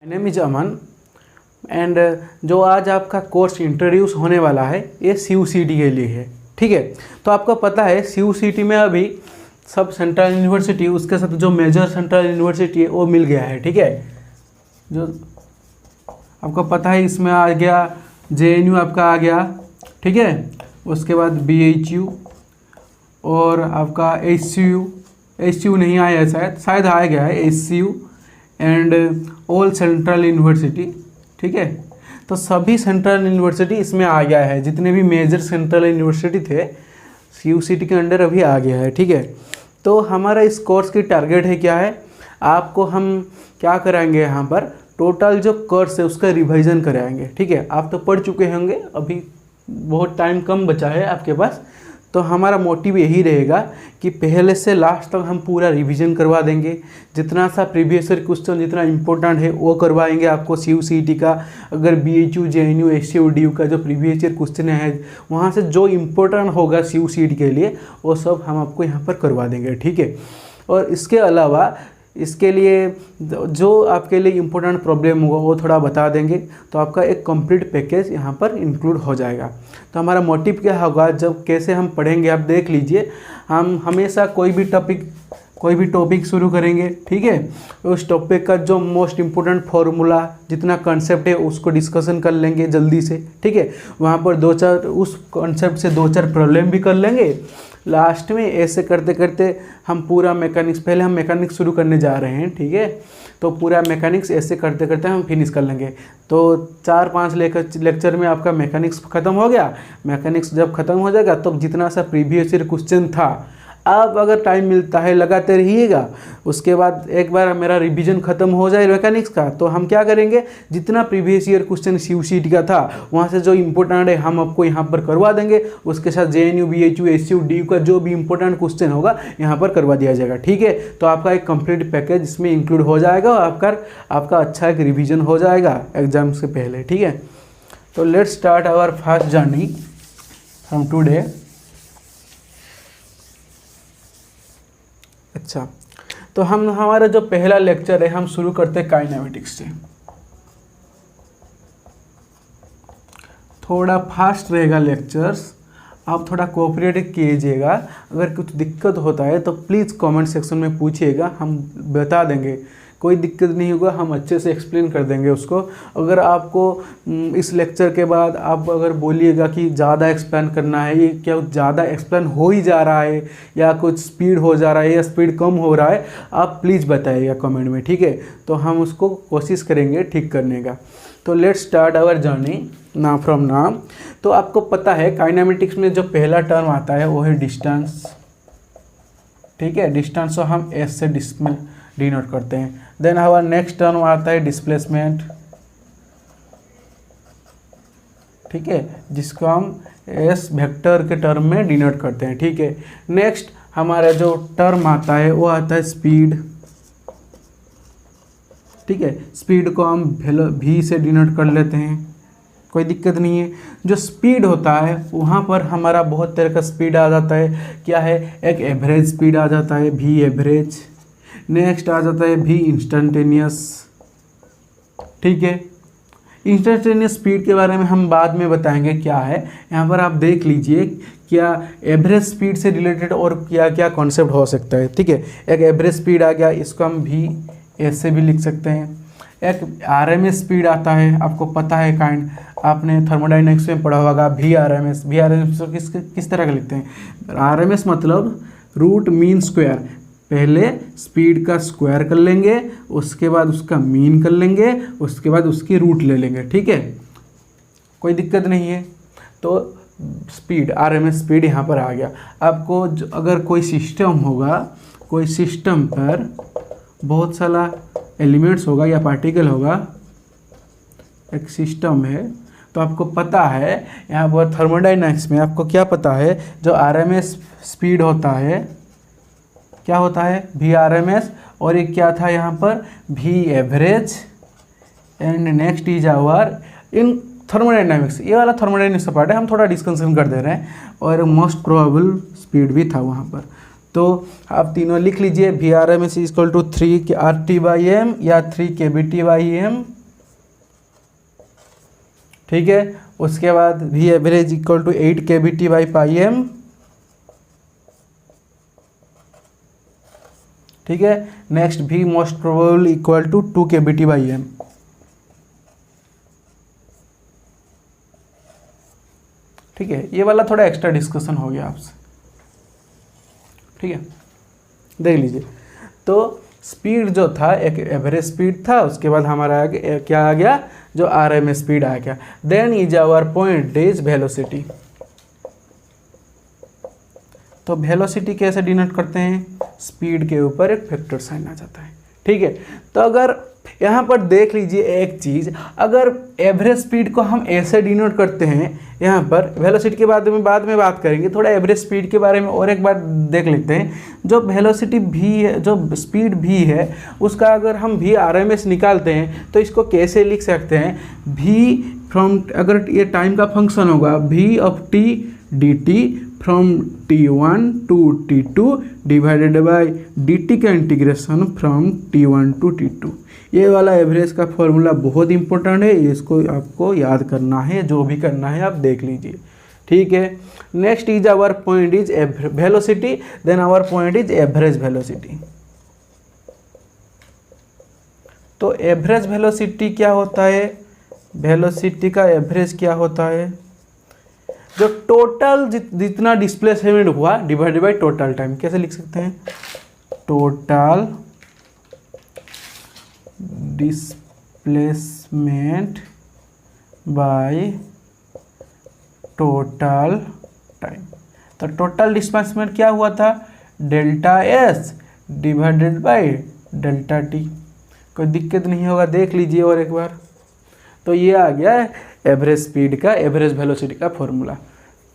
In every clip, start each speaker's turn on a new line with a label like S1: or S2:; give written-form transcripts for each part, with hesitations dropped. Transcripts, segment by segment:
S1: Name is Aman and जो आज आपका कोर्स इंट्रोड्यूस होने वाला है ये CUCT के लिए है। ठीक है, तो आपको पता है CUCT में अभी सब सेंट्रल यूनिवर्सिटी उसके साथ जो मेजर सेंट्रल यूनिवर्सिटी है वो मिल गया है। ठीक है, जो आपको पता है इसमें आ गया JNU आपका आ गया। ठीक है, उसके बाद BHU और आपका HCU नहीं आया है, शायद आ गया है HCU and all central university. ठीक है, तो सभी सेंट्रल यूनिवर्सिटी इसमें आ गया है, जितने भी मेजर सेंट्रल यूनिवर्सिटी थे CUCT के अंडर अभी आ गया है। ठीक है, तो हमारा इस कोर्स की टारगेट है क्या है, आपको हम क्या कराएंगे यहाँ पर टोटल जो कोर्स है उसका रिवाइज़न कराएंगे। ठीक है, आप तो पढ़ चुके होंगे, अभी बहुत टाइम कम बचा है आपके पास, तो हमारा मोटिव यही रहेगा कि पहले से लास्ट तक हम पूरा रिवीजन करवा देंगे। जितना सा प्रीवियस ईयर क्वेश्चन जितना इंपॉर्टेंट है वो करवाएंगे आपको CUCT का। अगर BHU JNU HCU DU का जो प्रीवियस ईयर क्वेश्चन है वहाँ से जो इम्पोर्टेंट होगा CUCT के लिए वो सब हम आपको यहाँ पर करवा देंगे। ठीक है, और इसके अलावा इसके लिए जो आपके लिए इम्पोर्टेंट प्रॉब्लम होगा वो थोड़ा बता देंगे, तो आपका एक कंप्लीट पैकेज यहाँ पर इंक्लूड हो जाएगा। तो हमारा मोटिव क्या होगा, जब कैसे हम पढ़ेंगे आप देख लीजिए, हम हमेशा कोई भी टॉपिक शुरू करेंगे। ठीक है, उस टॉपिक का जो मोस्ट इम्पोर्टेंट फार्मूला जितना कॉन्सेप्ट है उसको डिस्कशन कर लेंगे जल्दी से। ठीक है, वहाँ पर उस कॉन्सेप्ट से 2-4 प्रॉब्लम भी कर लेंगे। लास्ट में ऐसे करते करते हम पूरा मैकेनिक्स, पहले हम मैकेनिक्स शुरू करने जा रहे हैं। ठीक है, तो पूरा मैकेनिक्स ऐसे करते करते हम फिनिश कर लेंगे। तो 4-5 लेक्चर में आपका मैकेनिक्स ख़त्म हो गया। मैकेनिक्स जब ख़त्म हो जाएगा तब जितना सा प्रीवियस ईयर क्वेश्चन था, अब अगर टाइम मिलता है लगाते रहिएगा। उसके बाद एक बार मेरा रिवीजन ख़त्म हो जाए मैकेनिक्स का, तो हम क्या करेंगे, जितना प्रीवियस ईयर क्वेश्चन CUCT का था वहाँ से जो इम्पोर्टेंट है हम आपको यहाँ पर करवा देंगे। उसके साथ JNU BHU HCU DU का जो भी इम्पोर्टेंट क्वेश्चन होगा यहाँ पर करवा दिया जाएगा। ठीक है, तो आपका एक कंप्लीट पैकेज इसमें इंक्लूड हो जाएगा और आपका अच्छा एक रिविजन हो जाएगा एग्जाम से पहले। ठीक है, तो let's start our first journey from today. अच्छा, तो हमारा जो पहला लेक्चर है हम शुरू करते हैं काइनेमेटिक्स से। थोड़ा फास्ट रहेगा लेक्चर्स, आप थोड़ा कोऑपरेट कीजिएगा। अगर कुछ दिक्कत होता है तो प्लीज़ कमेंट सेक्शन में पूछिएगा, हम बता देंगे। कोई दिक्कत नहीं होगा, हम अच्छे से एक्सप्लेन कर देंगे उसको। अगर आपको इस लेक्चर के बाद आप अगर बोलिएगा कि ज़्यादा एक्सप्लेन करना है, ये क्या ज़्यादा एक्सप्लेन हो ही जा रहा है या कुछ स्पीड हो जा रहा है या स्पीड कम हो रहा है, आप प्लीज़ बताइएगा कमेंट में। ठीक है, तो हम उसको कोशिश करेंगे ठीक करने का। तो let's start our journey now from now. तो आपको पता है काइनेमेटिक्स में जो पहला टर्म आता है वो है डिस्टेंस। ठीक है, डिस्टेंस को हम S से डिनोट करते हैं। देन हमारा नेक्स्ट टर्म आता है डिस्प्लेसमेंट। ठीक है, जिसको हम S वेक्टर के टर्म में डिनोट करते हैं। ठीक है, नेक्स्ट हमारा जो टर्म आता है वो आता है स्पीड। ठीक है, स्पीड को हम V से डिनोट कर लेते हैं, कोई दिक्कत नहीं है। जो स्पीड होता है वहाँ पर हमारा बहुत तरह का स्पीड आ जाता है। क्या है, एक एवरेज स्पीड आ जाता है V एवरेज। नेक्स्ट आ जाता है V इंस्टेंटेनियस। ठीक है, इंस्टेंटेनियस स्पीड के बारे में हम बाद में बताएंगे क्या है। यहाँ पर आप देख लीजिए क्या एवरेज स्पीड से रिलेटेड और क्या क्या कॉन्सेप्ट हो सकता है। ठीक है, एक एवरेज स्पीड आ गया, इसको हम V ऐसे भी लिख सकते हैं। एक RMS स्पीड आता है, आपको पता है काइंड, आपने थर्मोडायनेमिक्स में पढ़ा होगा VRMS किस तरह का लिखते हैं। RMS मतलब रूट मीन स्क्वायर, पहले स्पीड का स्क्वायर कर लेंगे, उसके बाद उसका मीन कर लेंगे, उसके बाद उसकी रूट ले लेंगे। ठीक है, कोई दिक्कत नहीं है। तो स्पीड RMS स्पीड यहाँ पर आ गया। आपको अगर कोई सिस्टम होगा, कोई सिस्टम पर बहुत सारा एलिमेंट्स होगा या पार्टिकल होगा, एक सिस्टम है, तो आपको पता है यहाँ पर थर्मोडायनेमिक्स में आपको क्या पता है, जो RMS स्पीड होता है क्या होता है VRMS, और एक क्या था यहाँ पर V average and next is our in thermodynamics. ये वाला थर्मोडायनेमिक्स का पार्ट है, हम थोड़ा डिस्कशन कर दे रहे हैं। और मोस्ट प्रोबेबल स्पीड भी था वहाँ पर। तो आप तीनों लिख लीजिए, Vrms इक्वल टू 3 RT/m या 3 kBT/m, ठीक है। उसके बाद V average equal to 8 kBT/m, ठीक है। Next V most probable equal to 2 kBT/m, ठीक है। ये वाला थोड़ा एक्स्ट्रा डिस्कशन हो गया आपसे, ठीक है। देख लीजिए, तो स्पीड जो था एक एवरेज स्पीड था, उसके बाद हमारा क्या आ गया, जो RMS स्पीड आ गया। Then is our point is velocity. तो वेलोसिटी कैसे डिनोट करते हैं, स्पीड के ऊपर एक फैक्टर साइन आ जाता है, ठीक है। तो अगर यहाँ पर देख लीजिए एक चीज़, अगर एवरेज स्पीड को हम ऐसे डिनोट करते हैं, यहाँ पर वेलोसिटी के बाद में बात करेंगे, थोड़ा एवरेज स्पीड के बारे में और एक बार देख लेते हैं। जो वेलोसिटी भी है, जो स्पीड भी है, उसका अगर हम V RMS निकालते हैं तो इसको कैसे लिख सकते हैं, V फ्रॉम, अगर ये टाइम का फंक्शन होगा, V of t dt from t1 to t2 divided by dt का integration from t1 to t2। ये वाला एवरेज का फॉर्मूला बहुत इंपॉर्टेंट है, इसको आपको याद करना है, जो भी करना है आप देख लीजिए, ठीक है। Next is our point is velocity, then our point is average velocity. तो एवरेज वेलोसिटी क्या होता है, वेलोसिटी का एवरेज क्या होता है, जो टोटल जितना डिस्प्लेसमेंट हुआ डिवाइडेड बाय टोटल टाइम। कैसे लिख सकते हैं, total displacement bye total time. तो टोटल डिस्प्लेसमेंट क्या हुआ था, delta S divided by delta T. कोई दिक्कत नहीं होगा, देख लीजिए और एक बार। तो ये आ गया एवरेज स्पीड का, एवरेज वेलोसिटी का फॉर्मूला।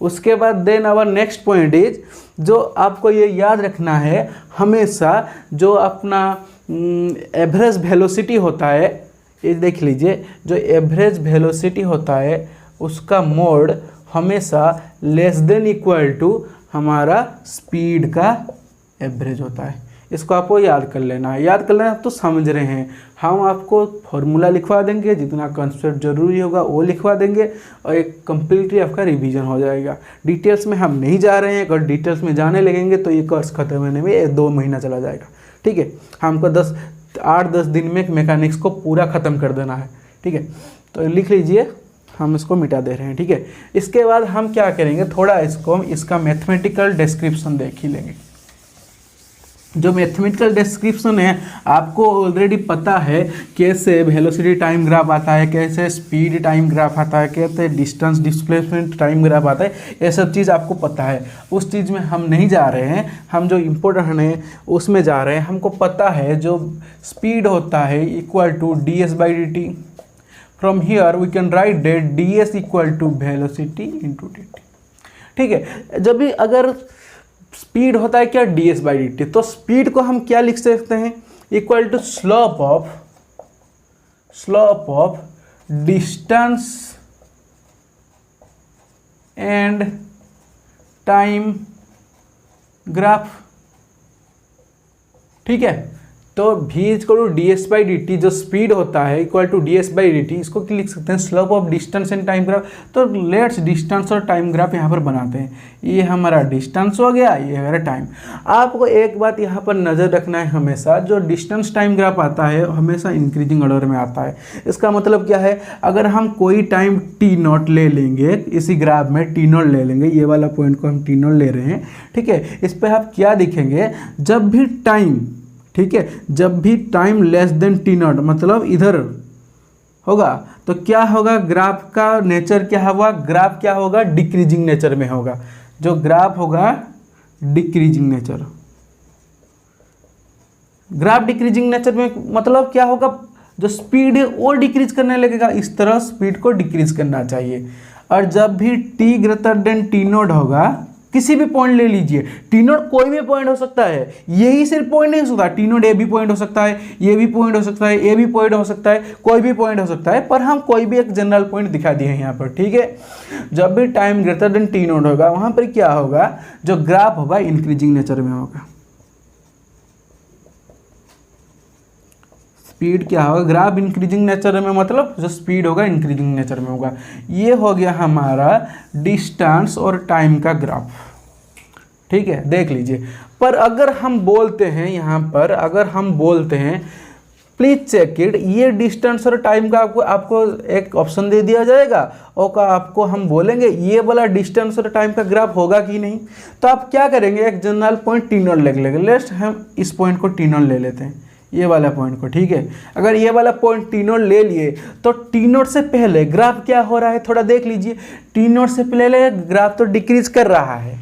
S1: उसके बाद then our next point is, जो आपको ये याद रखना है हमेशा, जो अपना एवरेज वेलोसिटी होता है, ये देख लीजिए, जो एवरेज वेलोसिटी होता है उसका मोड हमेशा लेस देन इक्वल टू हमारा स्पीड का एवरेज होता है। इसको आपको याद कर लेना है, याद कर लेना तो समझ रहे हैं। हम आपको फॉर्मूला लिखवा देंगे, जितना कंसेप्ट जरूरी होगा वो लिखवा देंगे, और एक कम्प्लीटली आपका रिवीजन हो जाएगा। डिटेल्स में हम नहीं जा रहे हैं, अगर डिटेल्स में जाने लगेंगे तो ये कोर्स खत्म होने में 2 महीना चला जाएगा, ठीक है। हमको 8-10 दिन में मैकेनिक्स को पूरा ख़त्म कर देना है, ठीक है। तो लिख लीजिए, हम इसको मिटा दे रहे हैं, ठीक है। इसके बाद हम क्या करेंगे, थोड़ा इसका मैथमेटिकल डिस्क्रिप्शन देख ही लेंगे। जो मैथमेटिकल डिस्क्रिप्शन है, आपको ऑलरेडी पता है कैसे वेलोसिटी टाइम ग्राफ आता है, कैसे स्पीड टाइम ग्राफ आता है, कैसे डिस्टेंस डिस्प्लेसमेंट टाइम ग्राफ आता है, ये सब चीज़ आपको पता है। उस चीज़ में हम नहीं जा रहे हैं, हम जो इम्पोर्टेंट है उसमें जा रहे हैं। हमको पता है जो स्पीड होता है equal to ds/dt। From here we can write that ds equal to velocity into dt, ठीक है। जब भी अगर स्पीड होता है क्या, ds/dt, तो स्पीड को हम क्या लिख सकते हैं, equal to slope of distance and time graph, ठीक है। तो v इक्वल टू ds/dt, जो स्पीड होता है इक्वल टू ds/dt, इसको क्या लिख सकते हैं, slope of distance and time graph. तो लेट्स डिस्टेंस और टाइम ग्राफ यहाँ पर बनाते हैं। ये हमारा डिस्टेंस हो गया, ये हमारा टाइम। आपको एक बात यहाँ पर नज़र रखना है, हमेशा जो डिस्टेंस टाइम ग्राफ आता है हमेशा इंक्रीजिंग ऑर्डर में आता है। इसका मतलब क्या है, अगर हम कोई टाइम t0 ले लेंगे, इसी ग्राफ में t0 ले लेंगे, ये वाला पॉइंट को हम t0 ले रहे हैं, ठीक है। इस पर आप क्या दिखेंगे, जब भी टाइम, ठीक है, जब भी टाइम लेस देन t0, मतलब इधर होगा, तो क्या होगा, ग्राफ का नेचर क्या होगा, ग्राफ क्या होगा, डिक्रीजिंग नेचर में होगा। जो ग्राफ होगा decreasing nature, graph decreasing nature में मतलब क्या होगा, जो स्पीड है वो डिक्रीज करने लगेगा। इस तरह स्पीड को डिक्रीज करना चाहिए। और जब भी t ग्रेटर देन t0 होगा, किसी भी पॉइंट ले लीजिए, टी नोट कोई भी पॉइंट हो सकता है, यही सिर्फ पॉइंट नहीं हो सकता, टी नोट ए भी पॉइंट हो सकता है, ये भी पॉइंट हो सकता है, ए भी पॉइंट हो सकता है, कोई भी पॉइंट हो सकता है, पर हम कोई भी एक जनरल पॉइंट दिखा दिए हैं यहाँ पर, ठीक है। जब भी time greater than T note होगा वहाँ पर क्या होगा, जो ग्राफ होगा इंक्रीजिंग नेचर में होगा। स्पीड क्या होगा, ग्राफ इंक्रीजिंग नेचर में, मतलब जो स्पीड होगा इंक्रीजिंग नेचर में होगा। ये हो गया हमारा डिस्टेंस और टाइम का ग्राफ, ठीक है, देख लीजिए। पर अगर हम बोलते हैं यहाँ पर, अगर हम बोलते हैं प्लीज चेक इट, ये डिस्टेंस और टाइम का आपको एक ऑप्शन दे दिया जाएगा और का आपको हम बोलेंगे ये वाला डिस्टेंस और टाइम का ग्राफ होगा कि नहीं, तो आप क्या करेंगे, एक जनरल पॉइंट टी नोट ले लेंगे। लेट्स हम इस पॉइंट को टी नोट ले लेते हैं, ये वाला पॉइंट को, ठीक है। अगर ये वाला पॉइंट टी नोट ले लिए तो टी नोट से पहले ग्राफ क्या हो रहा है, थोड़ा देख लीजिए। टी नोट से पहले ग्राफ तो डिक्रीज कर रहा है,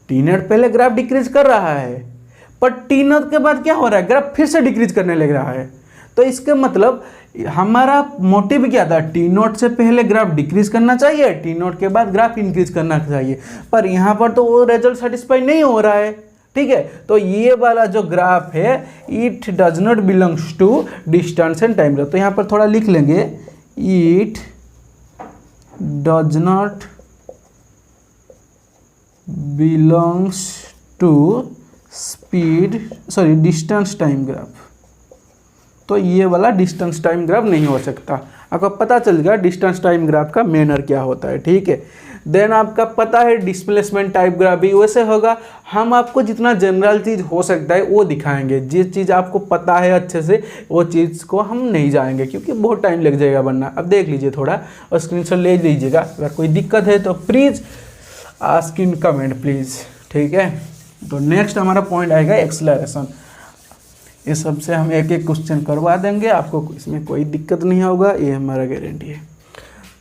S1: टी नोट पहले ग्राफ डिक्रीज कर रहा है, पर टी नोट के बाद क्या हो रहा है, ग्राफ फिर से डिक्रीज करने लग रहा है। तो इसका मतलब हमारा मोटिव क्या था, टी नोट से पहले ग्राफ डिक्रीज करना चाहिए, टी नोट के बाद ग्राफ इंक्रीज करना चाहिए, पर यहाँ पर तो वो रिजल्ट सेटिस्फाई नहीं हो रहा है, ठीक है। तो ये वाला जो ग्राफ है it does not belongs to distance and time graph. तो यहाँ पर थोड़ा लिख लेंगे, it does not belongs to speed sorry distance time graph. तो ये वाला डिस्टेंस टाइम ग्राफ नहीं हो सकता। आपको पता चल गया डिस्टेंस टाइम ग्राफ का मैनर क्या होता है, ठीक है। देन आपका पता है डिस्प्लेसमेंट टाइप ग्राफ भी वैसे होगा। हम आपको जितना जनरल चीज़ हो सकता है वो दिखाएंगे, जिस चीज़ आपको पता है अच्छे से वो चीज़ को हम नहीं जाएंगे क्योंकि बहुत टाइम लग जाएगा बनना। अब देख लीजिए थोड़ा और स्क्रीनशॉट ले लीजिएगा, अगर कोई दिक्कत है तो please ask in comment please, ठीक है। तो नेक्स्ट हमारा पॉइंट आएगा एक्सेलरेशन। इस सब से हम एक एक क्वेश्चन करवा देंगे, आपको इसमें कोई दिक्कत नहीं होगा, ये हमारा गारंटी है।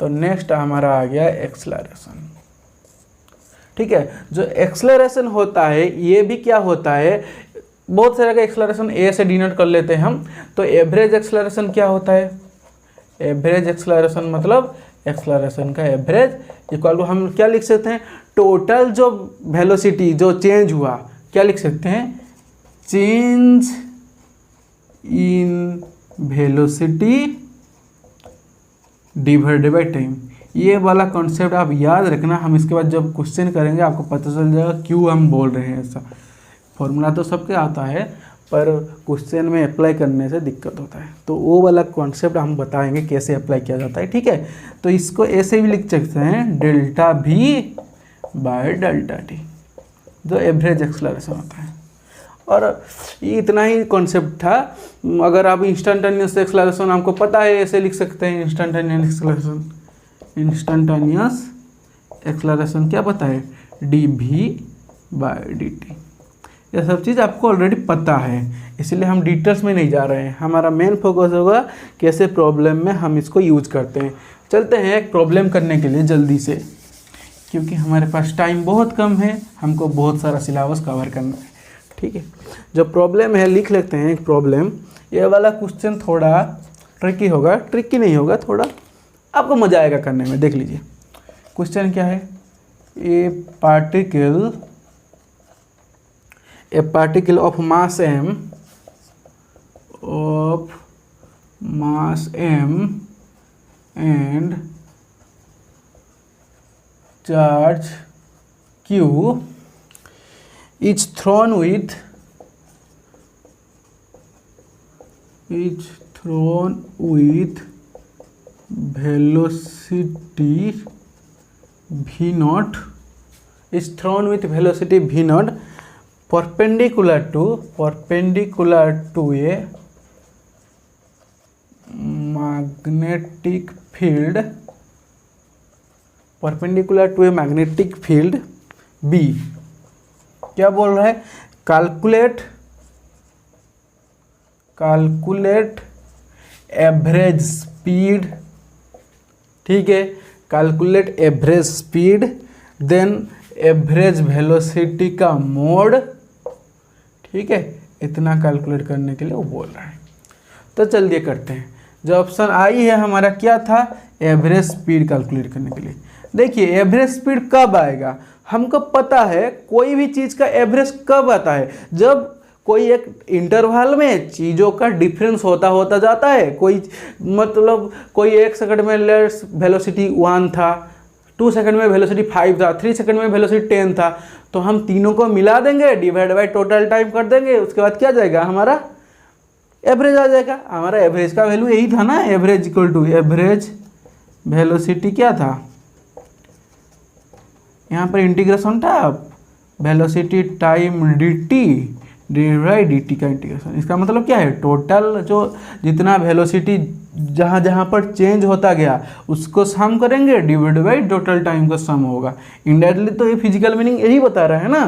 S1: तो नेक्स्ट हमारा आ गया एक्सेलरेशन, ठीक है। जो एक्सेलरेशन होता है ये भी क्या होता है, बहुत सारे का एक्सेलरेशन ए से डिनोट कर लेते हैं हम। तो एवरेज एक्सेलरेशन क्या होता है, एवरेज एक्सेलरेशन मतलब एक्सेलरेशन का एवरेज इक्वल टू हम क्या लिख सकते हैं, टोटल जो वेलोसिटी जो चेंज हुआ क्या लिख सकते हैं, change in velocity divided by time. ये वाला कॉन्सेप्ट आप याद रखना, हम इसके बाद जब क्वेश्चन करेंगे आपको पता चल जाएगा क्यों हम बोल रहे हैं ऐसा। फॉर्मूला तो सबके आता है पर क्वेश्चन में अप्लाई करने से दिक्कत होता है, तो वो वाला कॉन्सेप्ट हम बताएंगे कैसे अप्लाई किया जाता है, ठीक है। तो इसको ऐसे भी लिख सकते हैं डेल्टा भी बाय डेल्टा टी, जो एवरेज एक्सेलरेशन होता है। और ये इतना ही कॉन्सेप्ट था। अगर आप इंस्टेंटेनियस एक्सेलरेशन हमको पता है ऐसे लिख सकते हैं, इंस्टेंटेनियस एक्सेलरेशन, इंस्टेंटेनियस एक्सेलरेशन क्या पता है, d v by d t. ये सब चीज़ आपको ऑलरेडी पता है, इसलिए हम डिटेल्स में नहीं जा रहे हैं। हमारा मेन फोकस होगा कैसे प्रॉब्लम में हम इसको यूज करते हैं। चलते हैं एक प्रॉब्लम करने के लिए जल्दी से, क्योंकि हमारे पास टाइम बहुत कम है, हमको बहुत सारा सिलेबस कवर करना है, ठीक है। जो प्रॉब्लम है लिख लेते हैं एक प्रॉब्लम। ये वाला क्वेश्चन थोड़ा ट्रिकी होगा, ट्रिकी नहीं होगा, थोड़ा आपको मजा आएगा करने में। देख लीजिए क्वेश्चन क्या है, a particle of mass m and charge q is thrown with velocity v naught, is thrown with velocity v naught perpendicular to a magnetic field, perpendicular to a magnetic field B। क्या बोल रहा है, calculate average speed, ठीक है, calculate average speed, then average velocity का mod, ठीक है। इतना कैलकुलेट करने के लिए वो बोल रहा है। तो चलिए करते हैं। जो ऑप्शन आई है हमारा क्या था, एवरेज स्पीड कैलकुलेट करने के लिए। देखिए एवरेज स्पीड कब आएगा, हमको पता है कोई भी चीज़ का एवरेज कब आता है, जब कोई एक इंटरवल में चीज़ों का डिफरेंस होता होता जाता है। कोई मतलब कोई 1 सेकंड में लेट्स वेलोसिटी 1 था, 2 सेकंड में वेलोसिटी 5 था, 3 सेकंड में वेलोसिटी 10 था, तो हम तीनों को मिला देंगे, डिवाइड बाय टोटल टाइम कर देंगे, उसके बाद क्या जाएगा हमारा एवरेज आ जाएगा। हमारा एवरेज का वैल्यू यही था ना, average equal to average velocity क्या था, यहाँ पर इंटीग्रेशन था velocity time dt divide dt का इंटीग्रेशन। इसका मतलब क्या है, टोटल जो जितना वेलोसिटी जहाँ जहाँ पर चेंज होता गया उसको सम करेंगे, डिवाइड बाई टोटल टाइम का सम होगा। इनडायरेक्टली तो ये फिजिकल मीनिंग यही बता रहा है ना।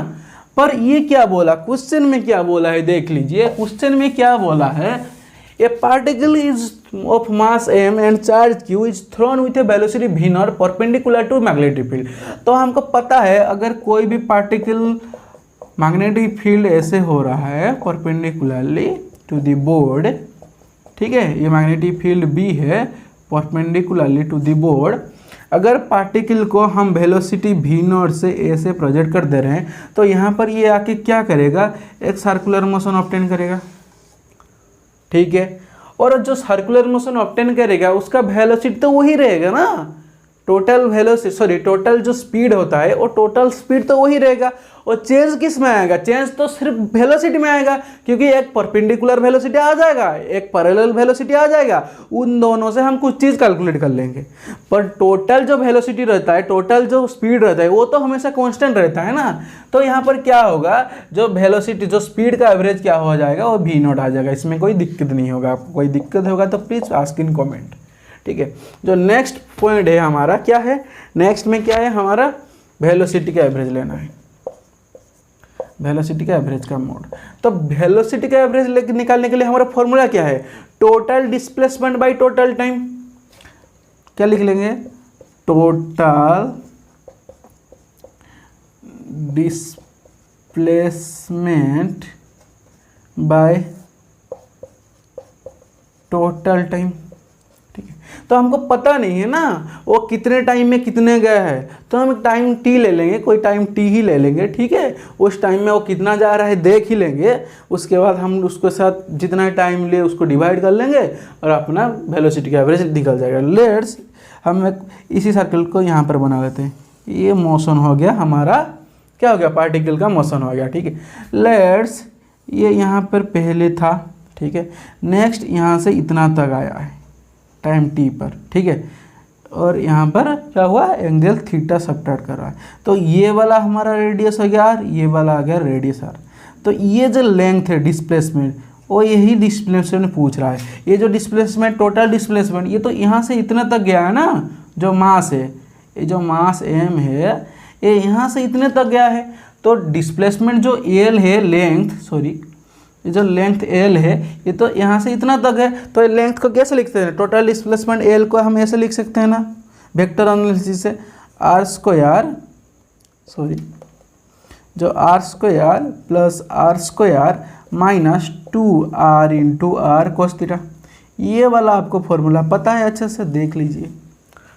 S1: पर ये क्या बोला क्वेश्चन में, क्या बोला है देख लीजिए, क्वेश्चन में क्या बोला है, a particle is of mass m and charge q is thrown with a velocity v naught perpendicular to magnetic field. तो हमको पता है अगर कोई भी पार्टिकल मैग्नेटिक फील्ड ऐसे हो रहा है परपेंडिकुलरली टू द बोर्ड, ठीक है, ये मैग्नेटिक फील्ड B है परपेंडिकुलरली टू द बोर्ड, अगर पार्टिकल को हम वेलोसिटी v नॉट से a से प्रोजेक्ट कर दे रहे हैं तो यहाँ पर ये आके क्या करेगा, एक सर्कुलर मोशन ऑब्टेन करेगा, ठीक है। और जो सर्कुलर मोशन ऑब्टेन करेगा उसका वेलोसिटी तो वही रहेगा ना, टोटल वेलोसिटी टोटल जो स्पीड होता है वो टोटल स्पीड तो वही रहेगा। और चेंज किस में आएगा, चेंज तो सिर्फ वेलोसिटी में आएगा, क्योंकि एक परपेंडिकुलर वेलोसिटी आ जाएगा, एक पैरेलल वेलोसिटी आ जाएगा, उन दोनों से हम कुछ चीज़ कैलकुलेट कर लेंगे। पर टोटल जो वेलोसिटी रहता है, टोटल जो स्पीड रहता है वो तो हमेशा कांस्टेंट रहता है ना। तो यहाँ पर क्या होगा, जो वेलोसिटी जो स्पीड का एवरेज क्या हो जाएगा वो v नॉट आ जाएगा। इसमें कोई दिक्कत नहीं होगा, आपको कोई दिक्कत होगा तो प्लीज़ आस्क इन कॉमेंट, ठीक है। जो नेक्स्ट पॉइंट है हमारा क्या है, नेक्स्ट में क्या है हमारा वेलोसिटी का एवरेज लेना है, वेलोसिटी का एवरेज का मोड। तो वेलोसिटी का एवरेज निकालने के लिए हमारा फॉर्मूला क्या है, total displacement bye total time. क्या लिख लेंगे, total displacement bye total time, ठीक है। तो हमको पता नहीं है ना वो कितने टाइम में कितने गए हैं, तो हम टाइम t ले लेंगे, कोई टाइम t ही ले लेंगे, ठीक है। उस टाइम में वो कितना जा रहा है देख ही लेंगे, उसके बाद हम उसके साथ जितना टाइम ले उसको डिवाइड कर लेंगे और अपना वेलोसिटी का एवरेज निकल जाएगा। लेट्स हम इसी सर्कल को यहाँ पर बना लेते हैं, ये मोशन हो गया हमारा, क्या हो गया, पार्टिकल का मोशन हो गया, ठीक है। लेट्स ये यहाँ पर पहले था, ठीक है, नेक्स्ट यहाँ से इतना तक आया है टाइम t पर, ठीक है, और यहाँ पर क्या हुआ, एंगल थीटा सब्ट्रैक्ट कर रहा है। तो ये वाला हमारा रेडियस हो गया r, ये वाला आ गया रेडियस r। तो ये जो लेंथ है डिस्प्लेसमेंट, वो यही डिस्प्लेसमेंट पूछ रहा है। ये जो डिस्प्लेसमेंट टोटल डिस्प्लेसमेंट, ये तो यहाँ से इतना तक गया है ना, जो मास है, ये जो मास m है ये यहाँ से इतने तक गया है। तो डिस्प्लेसमेंट जो l है, लेंथ ये जो लेंथ l है ये तो यहाँ से इतना तक है। तो लेंथ को कैसे लिखते हैं, टोटल डिस्प्लेसमेंट l को हम ऐसे लिख सकते हैं ना, वेक्टर एनालिसिस से r स्क्वायर जो r square plus r square minus 2r into r cos theta, ये वाला आपको फॉर्मूला पता है, अच्छे से देख लीजिए,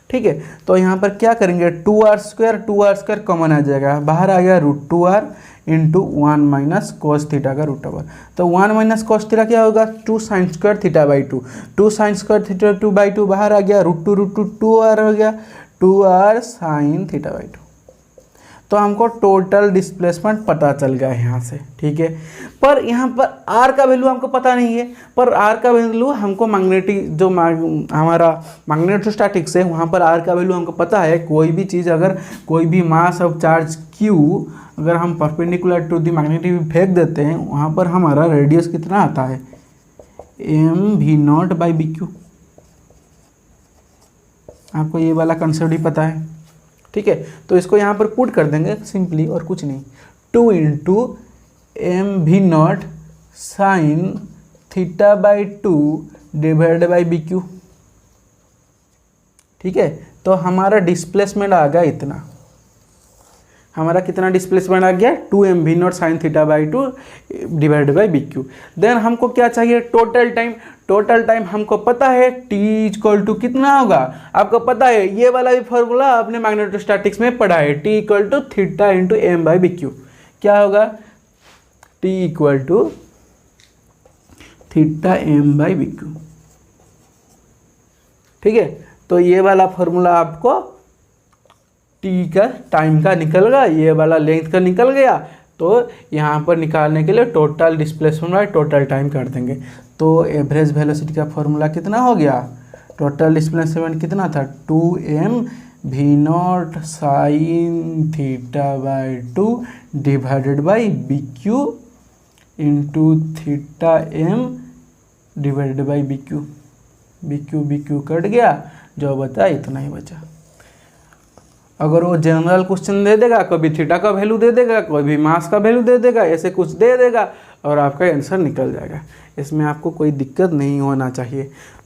S1: ठीक है। तो यहाँ पर क्या करेंगे, 2r स्क्वायर कॉमन आ जाएगा, बाहर आ गया √2r into 1 minus cos theta का √2। तो 1 माइनस कोस थीटा क्या होगा, 2 sine square theta by 2, 2 sine square theta 2/2 बाहर आ गया, √2 2r हो गया, 2r साइन थीटा बाई 2। तो हमको टोटल डिस्प्लेसमेंट पता चल गया यहाँ से, ठीक है। पर यहाँ पर r का वैल्यू हमको पता नहीं है, पर r का वैल्यू हमको मैग्नेटिक जो हमारा मैग्नेटोस्टैटिक्स है वहाँ पर r का वैल्यू हमको पता है। कोई भी चीज़ अगर कोई भी मास ऑफ चार्ज q अगर हम परपेंडिकुलर टू द मैग्नेटिक फेंक देते हैं, वहाँ पर हमारा रेडियस कितना आता है, mv0/bq। आपको ये वाला कंसेप्ट ही पता है, ठीक है। तो इसको यहाँ पर पुट कर देंगे सिंपली, और कुछ नहीं, 2 into mv0 sine θ/2 divide by bq, ठीक है। तो हमारा डिस्प्लेसमेंट आ गया इतना, हमारा कितना डिस्प्लेसमेंट आ गया 2m v naught sine theta by 2 divided by BQ। Then हमको क्या चाहिए टोटल टाइम। टोटल टाइम हमको पता है t इक्वल टू कितना होगा, आपको पता है ये वाला भी फॉर्मूला आपने मैग्नेटोस्टैटिक्स में पढ़ा है, t equal to theta into m by BQ। क्या होगा t equal to theta m by BQ। ठीक है, तो ये वाला फॉर्मूला आपको t का टाइम का निकल गया, ये वाला लेंथ का निकल गया। तो यहाँ पर निकालने के लिए total displacement bye total time कर देंगे। तो एवरेज वेलोसिटी का फॉर्मूला कितना हो गया, टोटल डिस्प्लेसमेंट कितना था 2m v naught sine theta by 2 divided by BQ into theta m divided by BQ। BQ cut गया, जो बचा इतना ही बचा। अगर वो जनरल क्वेश्चन दे देगा, कभी थीटा का वैल्यू दे देगा, कभी मास का वैल्यू दे देगा, ऐसे कुछ दे देगा और आपका आंसर निकल जाएगा। इसमें आपको कोई दिक्कत नहीं होना चाहिए।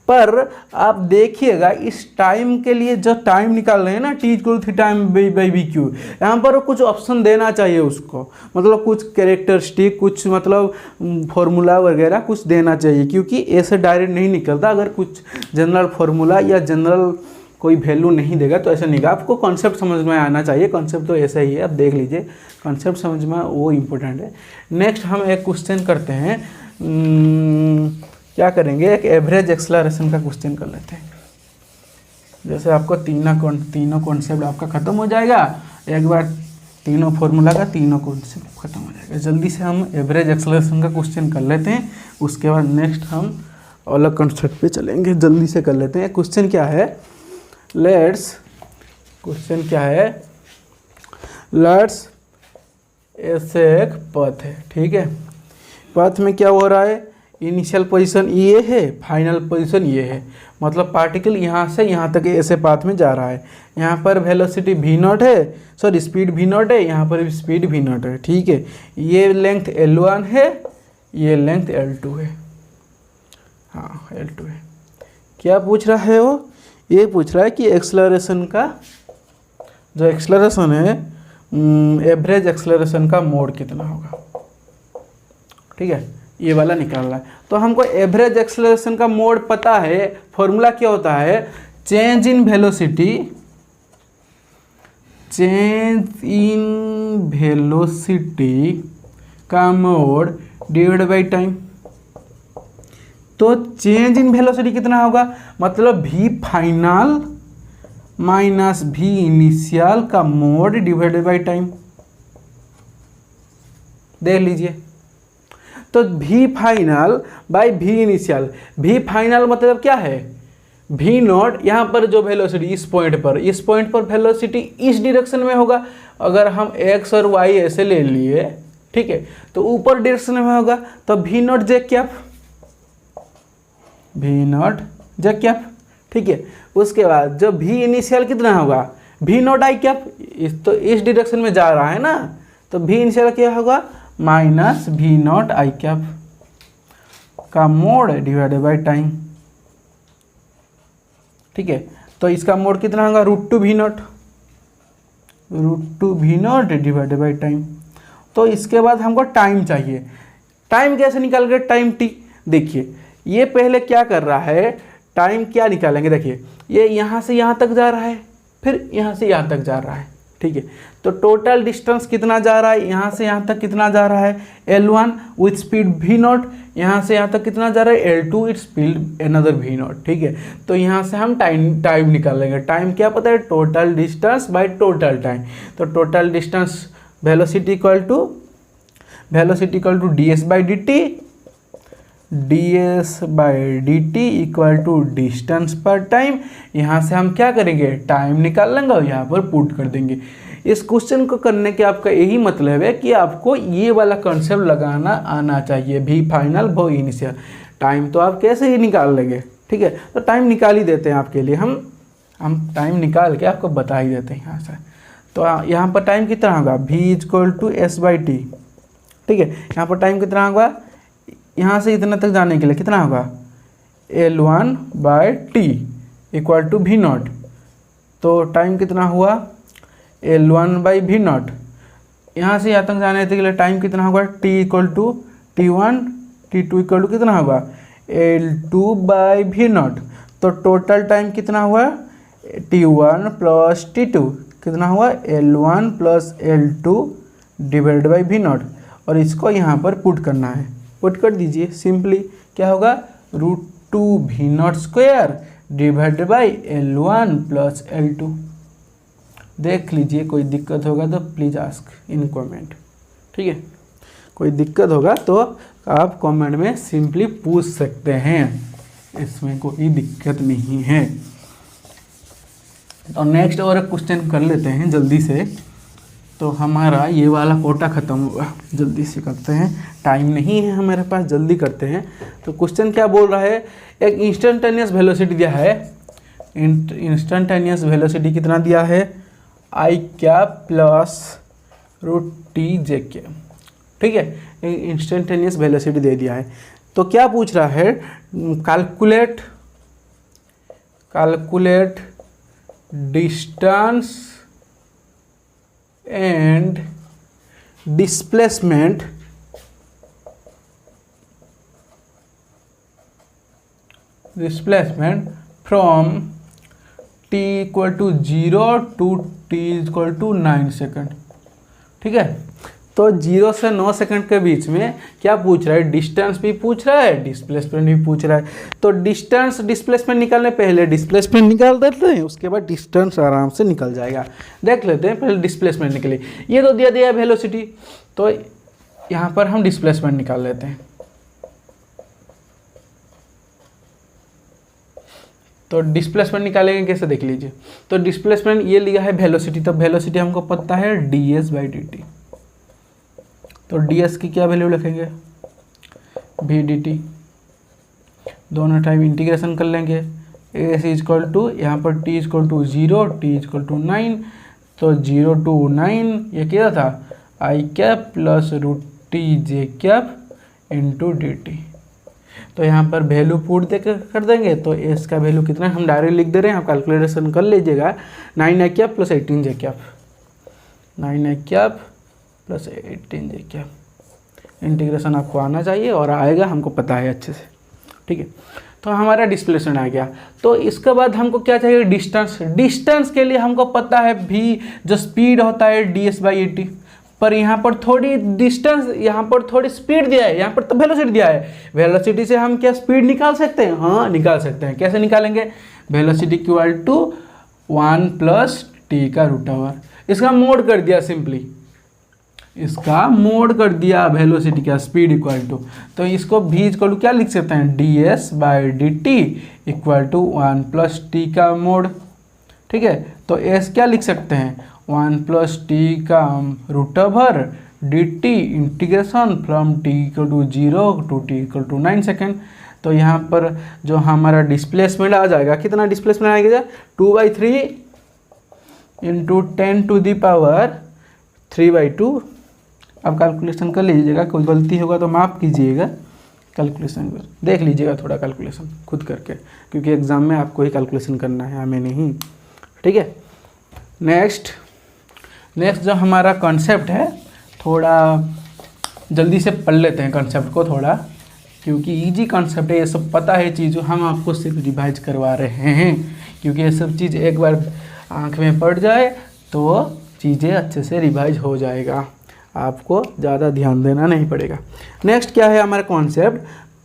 S1: पर आप देखिएगा इस टाइम के लिए जो टाइम निकाल रहे हैं ना t equal theta m by BQ, यहाँ पर कुछ ऑप्शन देना चाहिए उसको, मतलब कुछ कैरेक्टरिस्टिक, कुछ मतलब फॉर्मूला वगैरह कुछ देना चाहिए, क्योंकि ऐसे डायरेक्ट नहीं निकलता। अगर कुछ जनरल फार्मूला या जनरल कोई वैल्यू नहीं देगा तो ऐसा नहीं होगा। आपको कॉन्सेप्ट समझ में आना चाहिए। कॉन्सेप्ट तो ऐसा ही है, आप देख लीजिए, कॉन्सेप्ट समझ में वो इम्पोर्टेंट है। नेक्स्ट हम एक क्वेश्चन करते हैं, क्या करेंगे, एक एवरेज एक्सेलरेशन का क्वेश्चन कर लेते हैं। जैसे आपको तीनों कॉन्सेप्ट आपका ख़त्म हो जाएगा, एक बार तीनों फार्मूला का तीनों कॉन्सेप्ट खत्म हो जाएगा। जल्दी से हम एवरेज एक्सेलरेशन का क्वेश्चन कर लेते हैं, उसके बाद नेक्स्ट हम अलग कॉन्सेप्ट पे चलेंगे। जल्दी से कर लेते हैं। क्वेश्चन क्या है, क्वेश्चन क्या है, लेट्स ऐसे एक पथ है, ठीक है। पथ में क्या हो रहा है, इनिशियल पोजीशन ये है, फाइनल पोजीशन ये है, मतलब पार्टिकल यहाँ से यहाँ तक ऐसे पाथ में जा रहा है। यहाँ पर वेलोसिटी v नॉट है, सॉरी स्पीड v नॉट है, यहाँ पर भी स्पीड v नॉट है, ठीक है। ये लेंथ L1 है, ये लेंथ L2 है, हाँ L2 है। क्या पूछ रहा है वो, ये पूछ रहा है कि एक्सेलरेशन का जो एक्सेलरेशन है, एवरेज एक्सेलरेशन का मोड कितना होगा, ठीक है, ये वाला निकालना है। तो हमको एवरेज एक्सेलरेशन का मोड पता है, फॉर्मूला क्या होता है, चेंज इन वेलोसिटी का मोड डिवाइडेड बाई टाइम। तो चेंज इन वेलोसिटी कितना होगा, मतलब v final minus v initial का मोड डिवाइडेड बाई टाइम। देख लीजिए, तो v final by v initial. v final मतलब क्या है, v नॉट, यहाँ पर जो वेलोसिटी इस पॉइंट पर वेलोसिटी इस डायरेक्शन में होगा। अगर हम x और y ऐसे ले लिए, ठीक है, तो ऊपर डायरेक्शन में होगा, तो v not J cap, v not J cap, ठीक है। उसके बाद जो v इनिशियल कितना होगा, v नॉट आई कैप, तो इस डायरेक्शन में जा रहा है ना, तो v इनिशियल क्या होगा, minus v not I cap का मोड डिवाइडेड बाई टाइम, ठीक है। तो इसका मोड कितना होगा, √2 v not divided by time. तो इसके बाद हमको टाइम चाहिए। टाइम कैसे निकाल गए, टाइम t। देखिए ये पहले क्या कर रहा है, टाइम क्या निकालेंगे, देखिए ये यहाँ से यहाँ तक जा रहा है, फिर यहाँ से यहाँ तक जा रहा है, ठीक है। तो टोटल डिस्टेंस कितना जा रहा है, यहाँ से यहाँ तक कितना जा रहा है, L1 with speed v not, यहाँ से यहाँ तक कितना जा रहा है, L2 with speed another v not, ठीक है। तो यहाँ से हम टाइम निकालेंगे। टाइम क्या पता है, total distance by total time. तो total distance velocity equal to ds by dt equal to distance पर टाइम। यहाँ से हम क्या करेंगे, टाइम निकाल लेंगे और यहाँ पर पुट कर देंगे। इस क्वेश्चन को करने के आपका यही मतलब है कि आपको ये वाला कॉन्सेप्ट लगाना आना चाहिए, v फाइनल वो इनिशियल। टाइम तो आप कैसे ही निकाल लेंगे, ठीक है। तो टाइम निकाल ही देते हैं आपके लिए, हम टाइम निकाल के आपको बता ही देते हैं यहाँ से। तो यहाँ पर टाइम कितना होगा, v equal to s by t, ठीक है। यहाँ पर टाइम कितना होगा, यहाँ से इतना तक जाने के लिए कितना होगा, L1 by t equal to v naught. तो टाइम कितना हुआ, L1 बाई v नॉट यहाँ से यहाँ तक जाने के लिए टाइम कितना होगा, t equal to T1 T2 equal to कितना होगा L2/V0। तो टोटल टाइम कितना हुआ T1 प्लस T2 कितना हुआ L1 plus L2 divide by V0। और इसको यहाँ पर पुट करना है, पुट कर दीजिए सिंपली, क्या होगा √2V0² divide by L1 plus L2। देख लीजिए, कोई दिक्कत होगा तो प्लीज़ आस्क इन कमेंट, ठीक है। कोई दिक्कत होगा तो आप कमेंट में सिंपली पूछ सकते हैं, इसमें कोई दिक्कत नहीं है। तो नेक्स्ट और एक क्वेश्चन कर लेते हैं जल्दी से, तो हमारा ये वाला कोटा ख़त्म होगा। जल्दी से करते हैं, टाइम नहीं है हमारे पास, जल्दी करते हैं। तो क्वेश्चन क्या बोल रहा है, एक इंस्टेंटेनियस वेलोसिटी दिया है, इंस्टेंटेनियस वेलोसिटी कितना दिया है I कैप प्लस √T_J, ठीक है। इंस्टेंटेनियस वेलोसिटी दे दिया है, तो क्या पूछ रहा है, calculate distance and displacement from t equal to 0 to t equal to 9 second, ठीक है। तो 0 से 9 सेकंड के बीच में क्या पूछ रहा है, डिस्टेंस भी पूछ रहा है, डिस्प्लेसमेंट भी पूछ रहा है। तो डिस्टेंस डिस्प्लेसमेंट निकालने पहले डिस्प्लेसमेंट निकाल देते हैं, उसके बाद डिस्टेंस आराम से निकल जाएगा। देख लेते हैं पहले डिस्प्लेसमेंट निकले, ये तो दिया दिया है वेलोसिटी, तो यहाँ पर हम डिस्प्लेसमेंट निकाल लेते हैं। तो डिस्प्लेसमेंट निकालेंगे कैसे, देख लीजिए। तो डिस्प्लेसमेंट ये लिया है वेलोसिटी, तो वेलोसिटी हमको पता है ds/dt। तो ds की क्या वैल्यू लिखेंगे v/dt, दोनों टाइम इंटीग्रेशन कर लेंगे। s इक्वल टू यहाँ पर t equal to 0 t equal to 9, तो 0 to 9 ये क्या था I cap plus √T_J into dt। तो यहाँ पर वैल्यू पुट दे कर देंगे, तो s का वैल्यू कितना हम डायरेक्ट लिख दे रहे हैं, आप कैलकुलेशन कर लीजिएगा। 9I cap plus 18J cap, 9I cap plus 18J cap, integration आपको आना चाहिए और आएगा, हमको पता है अच्छे से, ठीक है। तो हमारा डिस्प्लेसमेंट आ गया। तो इसके बाद हमको क्या चाहिए, डिस्टेंस। डिस्टेंस के लिए हमको पता है v जो स्पीड होता है ds/at, पर यहाँ पर थोड़ी डिस्टेंस, यहाँ पर थोड़ी स्पीड दिया है, यहाँ पर तो वेलोसिटी दिया है। वेलोसिटी से हम क्या स्पीड निकाल सकते हैं, हाँ निकाल सकते हैं। कैसे निकालेंगे, velocity equal to 1 plus t का √, इसका मोड कर दिया सिंपली, इसका मोड कर दिया वेलोसिटी का, स्पीड इक्वल टू। तो इसको v इक्वल टू क्या लिख सकते हैं, ds/dt equal to 1 plus t का मोड, ठीक है। तो s क्या लिख सकते हैं, 1 प्लस t का √, dt integration from t equal to 0 to t equal to 9 second. तो यहाँ पर जो हमारा डिस्प्लेसमेंट आ जाएगा, कितना डिस्प्लेसमेंट आएगा, 2/3 इंटू 10⁻³ अब कैलकुलेशन कर लीजिएगा, कोई गलती होगा तो माफ़ कीजिएगा, कैलकुलेशन देख लीजिएगा थोड़ा कैलकुलेशन खुद करके, क्योंकि एग्ज़ाम में आपको ही कैलकुलेशन करना है, हमें नहीं, ठीक है। नेक्स्ट जो हमारा कॉन्सेप्ट है, थोड़ा जल्दी से पढ़ लेते हैं कॉन्सेप्ट को थोड़ा, क्योंकि इजी कॉन्सेप्ट है, ये सब पता है चीज़, हम आपको सिर्फ रिवाइज करवा रहे हैं, क्योंकि ये सब चीज़ एक बार आँख में पड़ जाए तो चीज़ें अच्छे से रिवाइज हो जाएगा, आपको ज़्यादा ध्यान देना नहीं पड़ेगा। नेक्स्ट क्या है हमारा concept,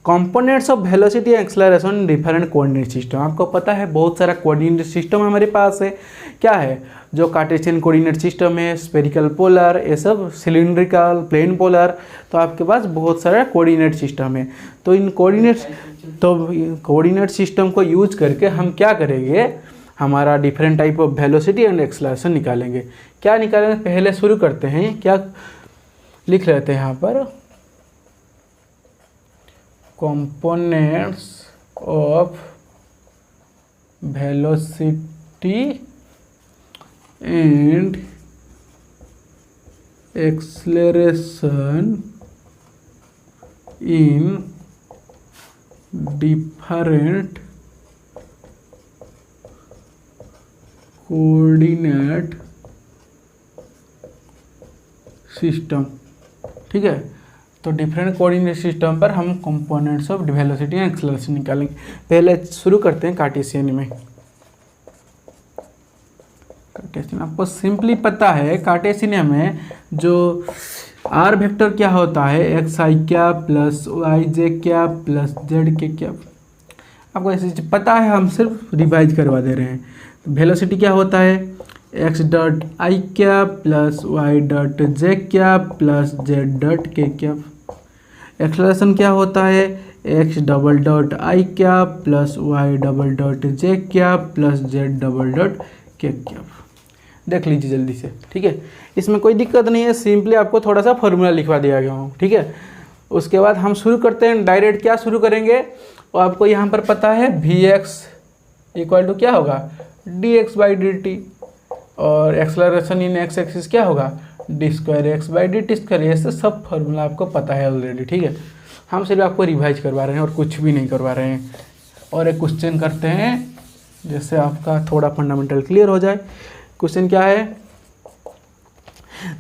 S1: components of velocity acceleration different coordinate system. आपको पता है बहुत सारा कोऑर्डिनेट सिस्टम हमारे पास है, क्या है, जो कार्टेशियन कोऑर्डिनेट सिस्टम है, स्फेरिकल पोलर, ये सब सिलिंड्रिकल, प्लेन पोलर, तो आपके पास बहुत सारा कोऑर्डिनेट सिस्टम है। तो इन कोऑर्डिनेट सिस्टम को यूज करके हम क्या करेंगे, हमारा different type of velocity and acceleration निकालेंगे। क्या निकालेंगे, पहले शुरू करते हैं, क्या लिख लेते हैं यहाँ पर, components of velocity and acceleration in different coordinate system, ठीक है। तो डिफरेंट कोऑर्डिनेट सिस्टम पर हम components of velocity and acceleration निकालेंगे। पहले शुरू करते हैं कार्टेशियन में। कार्टेशियन आपको सिंपली पता है, कार्टेशियन में जो आर वेक्टर क्या होता है, एक्स आई क्या प्लस वाई जे क्या प्लस जेड के क्या, आपको ऐसी चीज पता है, हम सिर्फ रिवाइज करवा दे रहे हैं। वेलोसिटी क्या होता है, एक्स डॉट आई क्या प्लस वाई डॉट जे क्या प्लस जेड डॉट के क्या। एक्सेलरेशन क्या होता है, एक्स डबल डॉट आई क्या plus y double dot j क्या प्लस जेड डबल डॉट के क्या। देख लीजिए जल्दी से, ठीक है। इसमें कोई दिक्कत नहीं है, सिंपली आपको थोड़ा सा फॉर्मूला लिखवा दिया गया हूँ, ठीक है। उसके बाद हम शुरू करते हैं डायरेक्ट। क्या शुरू करेंगे, और आपको यहाँ पर पता है वी एक्स इक्वल टू क्या होगा, D x by d T, और एक्सेलरेशन इन एक्स एक्सिस क्या होगा, D square x by d T square. ऐसे सब फॉर्मूला आपको पता है ऑलरेडी, ठीक है। हम सिर्फ आपको रिवाइज करवा रहे हैं और कुछ भी नहीं करवा रहे हैं। और एक क्वेश्चन करते हैं जिससे आपका थोड़ा फंडामेंटल क्लियर हो जाए। क्वेश्चन क्या है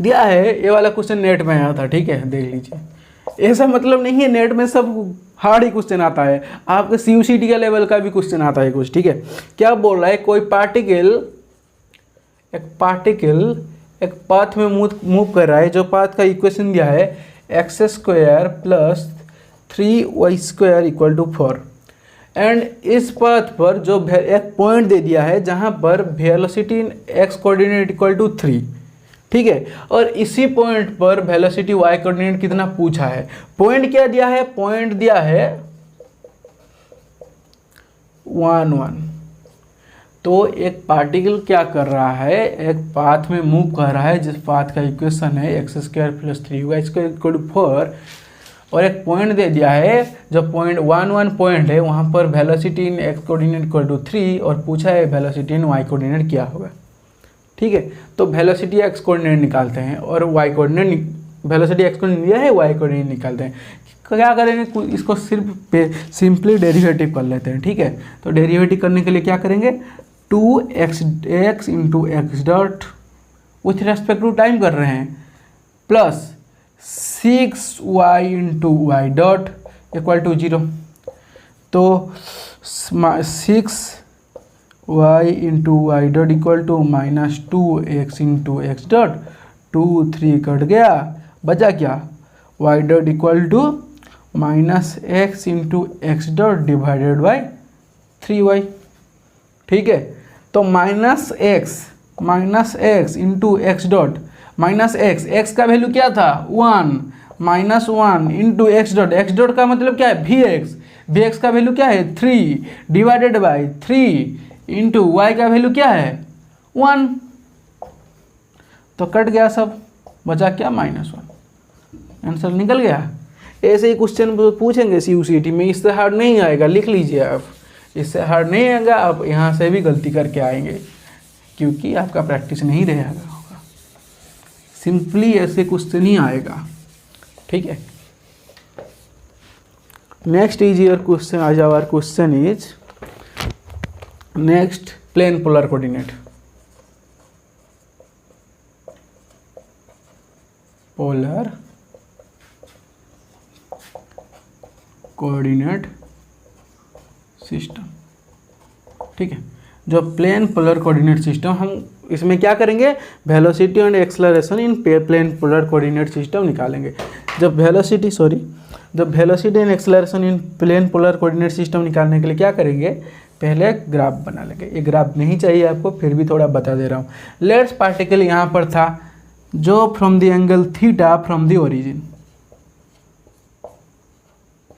S1: दिया है, ये वाला क्वेश्चन नेट में आया था, ठीक है, देख लीजिए। ऐसा मतलब नहीं है नेट में सब हार्ड ही क्वेश्चन आता है, आपके CUCT का लेवल का भी क्वेश्चन आता है कुछ, ठीक है। क्या बोल रहा है, कोई पार्टिकल एक पाथ में मूव कर रहा है, जो पाथ का इक्वेशन दिया है x square plus 3y square equal to 4, and इस पाथ पर जो एक पॉइंट दे दिया है जहां पर velocity in x coordinate equal to 3, ठीक है। और इसी पॉइंट पर वेलोसिटी वाई कोऑर्डिनेट कितना पूछा है। पॉइंट क्या दिया है, पॉइंट दिया है 1 1। तो एक पार्टिकल क्या कर रहा है, एक पाथ में मूव कर रहा है जिस पाथ का इक्वेशन है x square plus 3y square equal to 4, और एक पॉइंट दे दिया है जो पॉइंट 1 1 पॉइंट है, वहाँ पर velocity in x coordinate equal to 3 और पूछा है वेलोसिटी इन वाई कोऑर्डिनेट क्या होगा, ठीक है। तो वेलोसिटी एक्स कोऑर्डिनेट निकालते हैं और y coordinate, velocity x coordinate दिया है, वाई कोऑर्डिनेट निकालते हैं। क्या करेंगे, इसको सिर्फ सिंपली डेरिवेटिव कर लेते हैं, ठीक है। तो डेरिवेटिव करने के लिए क्या करेंगे, 2x into x dot with respect to time कर रहे हैं plus 6y into y dot equal to 0। तो 6y into y dot equal to minus 2x into x dot, 2 3 cut गया, बचा क्या, y dot equal to minus x into x dot divided by 3y, ठीक है। तो minus x into x dot, minus x का value क्या था 1, minus 1 into x dot का मतलब क्या है वी एक्स का वैल्यू क्या है 3 डिवाइडेड बाई 3 इंटू वाई का वैल्यू क्या है 1। तो कट गया सब, बचा क्या -1, आंसर निकल गया। ऐसे ही क्वेश्चन पूछेंगे CUCT में, इससे हार्ड नहीं आएगा, लिख लीजिए आप, इससे हार्ड नहीं आएगा। आप यहाँ से भी गलती करके आएंगे क्योंकि आपका प्रैक्टिस नहीं रहेगा होगा, सिंपली ऐसे क्वेश्चन ही आएगा, ठीक है। नेक्स्ट इज योर क्वेश्चन, आज our question is next plane polar coordinate. Polar coordinate system, ठीक है। जो प्लेन पोलर कोऑर्डिनेट सिस्टम, हम इसमें क्या करेंगे, velocity and acceleration in plane polar coordinate system निकालेंगे। जब velocity and acceleration in plane polar coordinate system निकालने के लिए क्या करेंगे, पहले ग्राफ बना लेंगे। ये ग्राफ नहीं चाहिए आपको, फिर भी थोड़ा बता दे रहा हूँ। लेट्स पार्टिकल यहाँ पर था जो from the angle theta from the origin,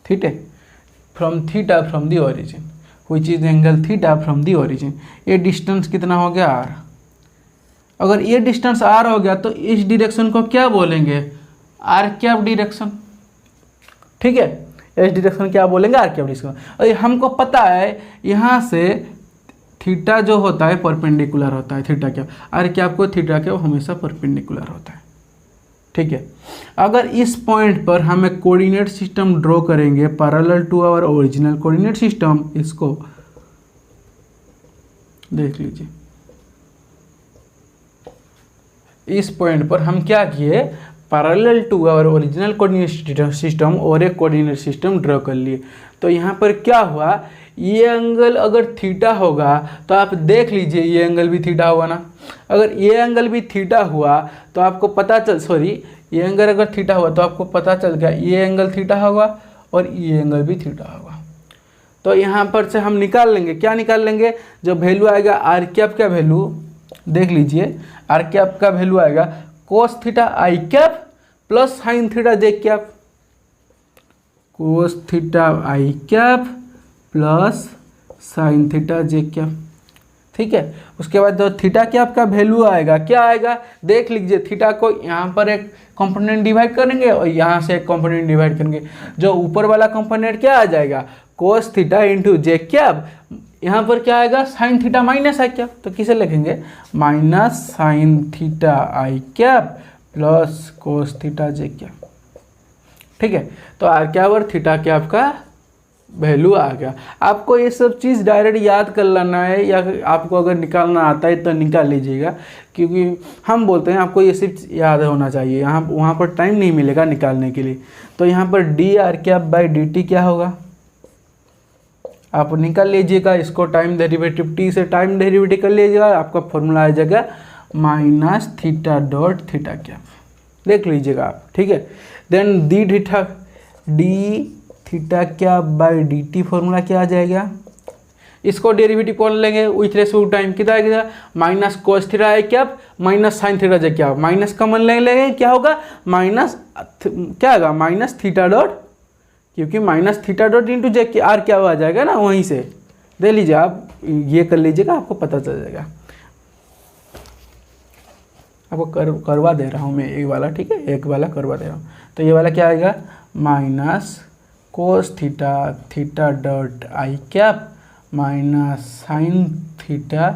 S1: ठीक है, from theta from the origin which is angle theta from the origin. ये डिस्टेंस कितना हो गया r। अगर ये डिस्टेंस r हो गया तो इस डायरेक्शन को क्या बोलेंगे, r कैप डायरेक्शन, ठीक है। इस डायरेक्शन क्या बोलेंगे, r कैप डायरेक्शन। और हमको पता है यहाँ से थीटा जो होता है परपेंडिकुलर होता है, थीटा कैप, r कैप को थीटा कैप हमेशा परपेंडिकुलर होता है, ठीक है। अगर इस पॉइंट पर हम एक कोऑर्डिनेट सिस्टम ड्रॉ करेंगे parallel to our original coordinate system, इसको देख लीजिए। इस पॉइंट पर हम क्या किए, parallel to our original coordinate system और एक कोऑर्डिनेट सिस्टम ड्रॉ कर लिए। तो यहाँ पर क्या हुआ, ये एंगल अगर थीटा होगा तो आप देख लीजिए ये एंगल भी थीटा होगा ना। अगर ये एंगल भी थीटा हुआ तो आपको पता चल ये एंगल अगर थीटा हुआ तो आपको पता चल गया ये एंगल थीटा होगा और ये एंगल भी थीटा होगा। तो यहाँ पर से हम निकाल लेंगे, क्या निकाल लेंगे, जो वैल्यू आएगा आर कैप का वैल्यू देख लीजिए, आर कैप का वैल्यू आएगा कोस theta i cap plus sine theta j cap, cos theta i cap plus sine theta j cap. ठीक है, उसके बाद जो थीटा कैप का वैल्यू आएगा क्या आएगा, देख लीजिए, थीटा को यहाँ पर एक कंपोनेंट डिवाइड करेंगे और यहाँ से एक कंपोनेंट डिवाइड करेंगे। जो ऊपर वाला कंपोनेंट क्या आ जाएगा, कोस थीटा इंटू जे कैप, यहाँ पर क्या आएगा साइन थीटा माइनस आई कैप। तो किसे लिखेंगे, minus sine theta i cap plus cos theta j cap. ठीक है, तो आर कैप और थीटा कैप का वैल्यू आ गया। आपको ये सब चीज़ डायरेक्ट याद कर लेना है, या आपको अगर निकालना आता है तो निकाल लीजिएगा, क्योंकि हम बोलते हैं आपको ये सिर्फ याद होना चाहिए, यहाँ वहाँ पर टाइम नहीं मिलेगा निकालने के लिए। तो यहाँ पर d r cap by d t क्या होगा, आप निकाल लीजिएगा इसको, टाइम डेरिवेटिव टी से टाइम डेरिवेटिव कर लीजिएगा, आपका फॉर्मूला आ जाएगा minus theta dot theta cap, देख लीजिएगा आप। ठीक है, then d theta cap by d t formula क्या आ जाएगा, इसको डेरिवेटिव कौन लेंगे विथ रेस्पेक्ट टू टाइम, कितना आएगा minus cos theta i cap minus sign theta j cap, minus common लेंगे क्या होगा, माइनस क्या होगा माइनस थीटा डॉट, क्योंकि minus theta dot into J are क्या आ जाएगा ना, वहीं से दे लीजिए आप, ये कर लीजिएगा, आपको पता चल जाएगा। आपको करवा दे रहा हूँ मैं एक वाला, ठीक है, एक वाला करवा दे रहा हूँ। तो ये वाला क्या आएगा, minus cos theta theta dot I cap minus sine theta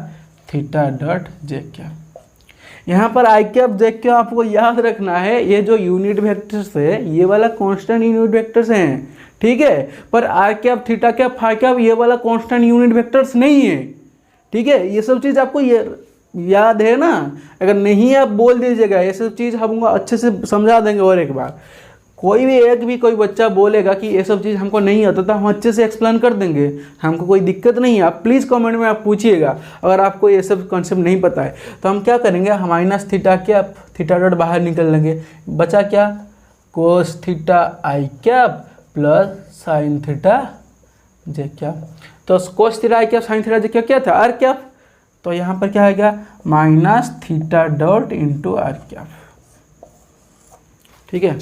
S1: theta dot J cap. यहाँ पर आई कैप जे कैप आपको याद रखना है, ये जो यूनिट वेक्टर्स है ये वाला कांस्टेंट यूनिट वेक्टर्स हैं, ठीक है, पर r cap theta cap phi cap ये वाला कांस्टेंट यूनिट वेक्टर्स नहीं है। ठीक है, ये सब चीज़ आपको ये याद है ना, अगर नहीं आप बोल दीजिएगा, ये सब चीज़ हम अच्छे से समझा देंगे। और एक बार कोई बच्चा बोलेगा कि ये सब चीज़ हमको नहीं आता तो हम अच्छे से एक्सप्लेन कर देंगे, हमको कोई दिक्कत नहीं है। आप प्लीज़ कमेंट में आप पूछिएगा अगर आपको ये सब कॉन्सेप्ट नहीं पता है। तो हम क्या करेंगे, हम minus theta cap theta dot बाहर निकल लेंगे, बचा क्या, cos theta i cap plus sine theta j cap. तो cos theta i cap sine theta j cap क्या था, आर कैप, तो यहाँ पर क्या आएगा minus theta dot into r cap. ठीक है,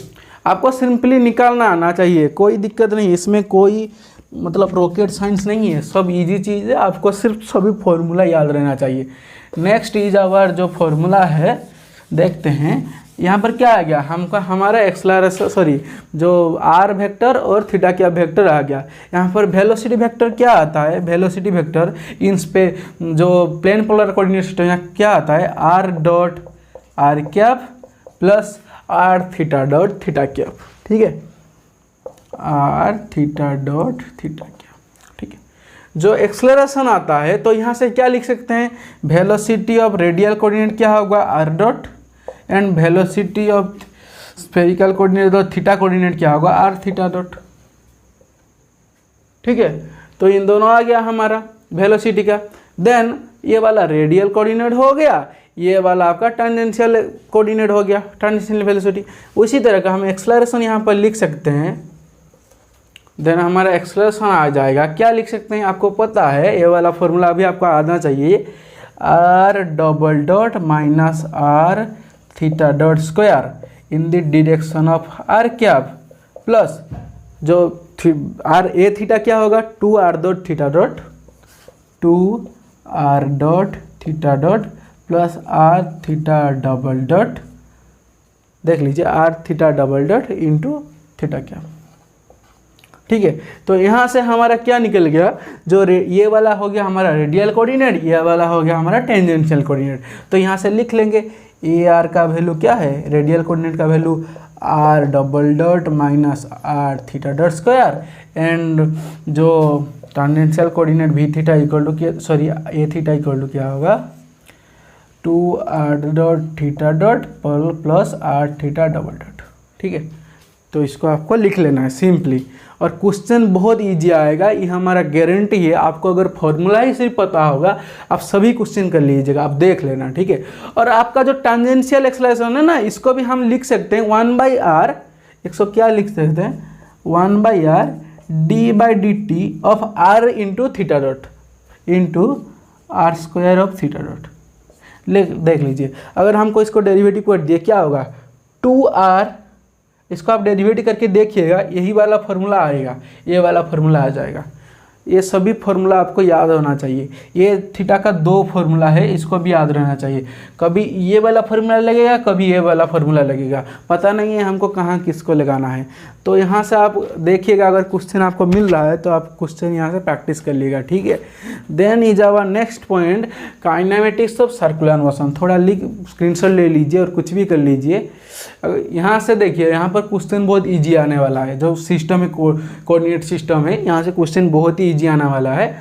S1: आपको सिंपली निकालना आना चाहिए, कोई दिक्कत नहीं, इसमें कोई मतलब रॉकेट साइंस नहीं है, सब इजी चीज़ है, आपको सिर्फ सभी फॉर्मूला याद रहना चाहिए। नेक्स्ट इज आवर जो फॉर्मूला है, देखते हैं यहाँ पर क्या आ गया, हमारा एक्सलरेशन जो आर वेक्टर और थीटा क्या वेक्टर आ गया। यहाँ पर वेलोसिटी वेक्टर क्या आता है, वेलोसिटी वेक्टर इन पे जो प्लेन पोलर कोऑर्डिनेट सिस्टम यहाँ क्या आता है, r dot r cap plus r theta dot theta cap. ठीक है, r theta dot theta cap. ठीक है, जो एक्सलरेशन आता है तो यहाँ से क्या लिख सकते हैं, वेलोसिटी ऑफ रेडियल कोऑर्डिनेट क्या होगा, R dot, and velocity of spherical coordinate तो थीटा कोऑर्डिनेट क्या होगा, आर थीटा डॉट। ठीक है, तो इन दोनों आ गया हमारा वेलोसिटी का। देन ये वाला रेडियल कोऑर्डिनेट हो गया, ये वाला आपका टेंजेंशियल कोऑर्डिनेट हो गया, टेंजेंशियल वेलोसिटी। उसी तरह का हम एक्सलरेशन यहाँ पर लिख सकते हैं। देन हमारा एक्सलरेशन आ जाएगा, क्या लिख सकते हैं, आपको पता है ये वाला फॉर्मूला अभी आपको आना चाहिए, r double dot minus r theta dot square in the direction of r cap plus जो आर ए थीटा क्या होगा, two r dot theta dot, two r dot theta dot plus r theta double dot, देख लीजिए r theta double dot into theta cap. ठीक है, तो यहाँ से हमारा क्या निकल गया, जो ये वाला हो गया हमारा रेडियल कोऑर्डिनेट, ये वाला हो गया हमारा टेंजेंशियल कोऑर्डिनेट। तो यहाँ से लिख लेंगे ए आर का वैल्यू क्या है, रेडियल कोऑर्डिनेट का value r double dot minus r theta dot square, and जो टेंजेंशियल कोऑर्डिनेट भी थीटा इक्वल टू क्या, ए थीटा इक्वल टू क्या होगा, 2r.θ plus r θ double dot. ठीक है, तो इसको आपको लिख लेना है सिंपली, और क्वेश्चन बहुत इजी आएगा, ये हमारा गारंटी है। आपको अगर फॉर्मूला ही सिर्फ पता होगा आप सभी क्वेश्चन कर लीजिएगा, आप देख लेना। ठीक है, और आपका जो टेंजेंशियल एक्सेलरेशन है ना, इसको भी हम लिख सकते हैं 1/r, इसको क्या लिख सकते हैं 1/r d/dt of r into theta dot into r square of theta dot. देख लीजिए, अगर हमको इसको डेरिवेटिव कर दिए क्या होगा 2r, इसको आप डेरिवेटिव करके देखिएगा, यही वाला फार्मूला आएगा, ये वाला फार्मूला आ जाएगा। ये सभी फार्मूला आपको याद होना चाहिए। ये थीटा का 2 फार्मूला है, इसको भी याद रहना चाहिए। कभी ये वाला फार्मूला लगेगा, कभी ये वाला फार्मूला लगेगा, पता नहीं है हमको कहाँ किसको लगाना है। तो यहाँ से आप देखिएगा, अगर क्वेश्चन आपको मिल रहा है तो आप क्वेश्चन यहाँ से प्रैक्टिस कर लीजिएगा। ठीक है, then is our next point kinematics of circular motion. थोड़ा स्क्रीनशॉट ले लीजिए और कुछ भी कर लीजिए। यहाँ से देखिए, यहाँ पर क्वेश्चन बहुत इजी आने वाला है। जो सिस्टम है कोऑर्डिनेट सिस्टम है, यहाँ से क्वेश्चन बहुत ही इजी आने वाला है।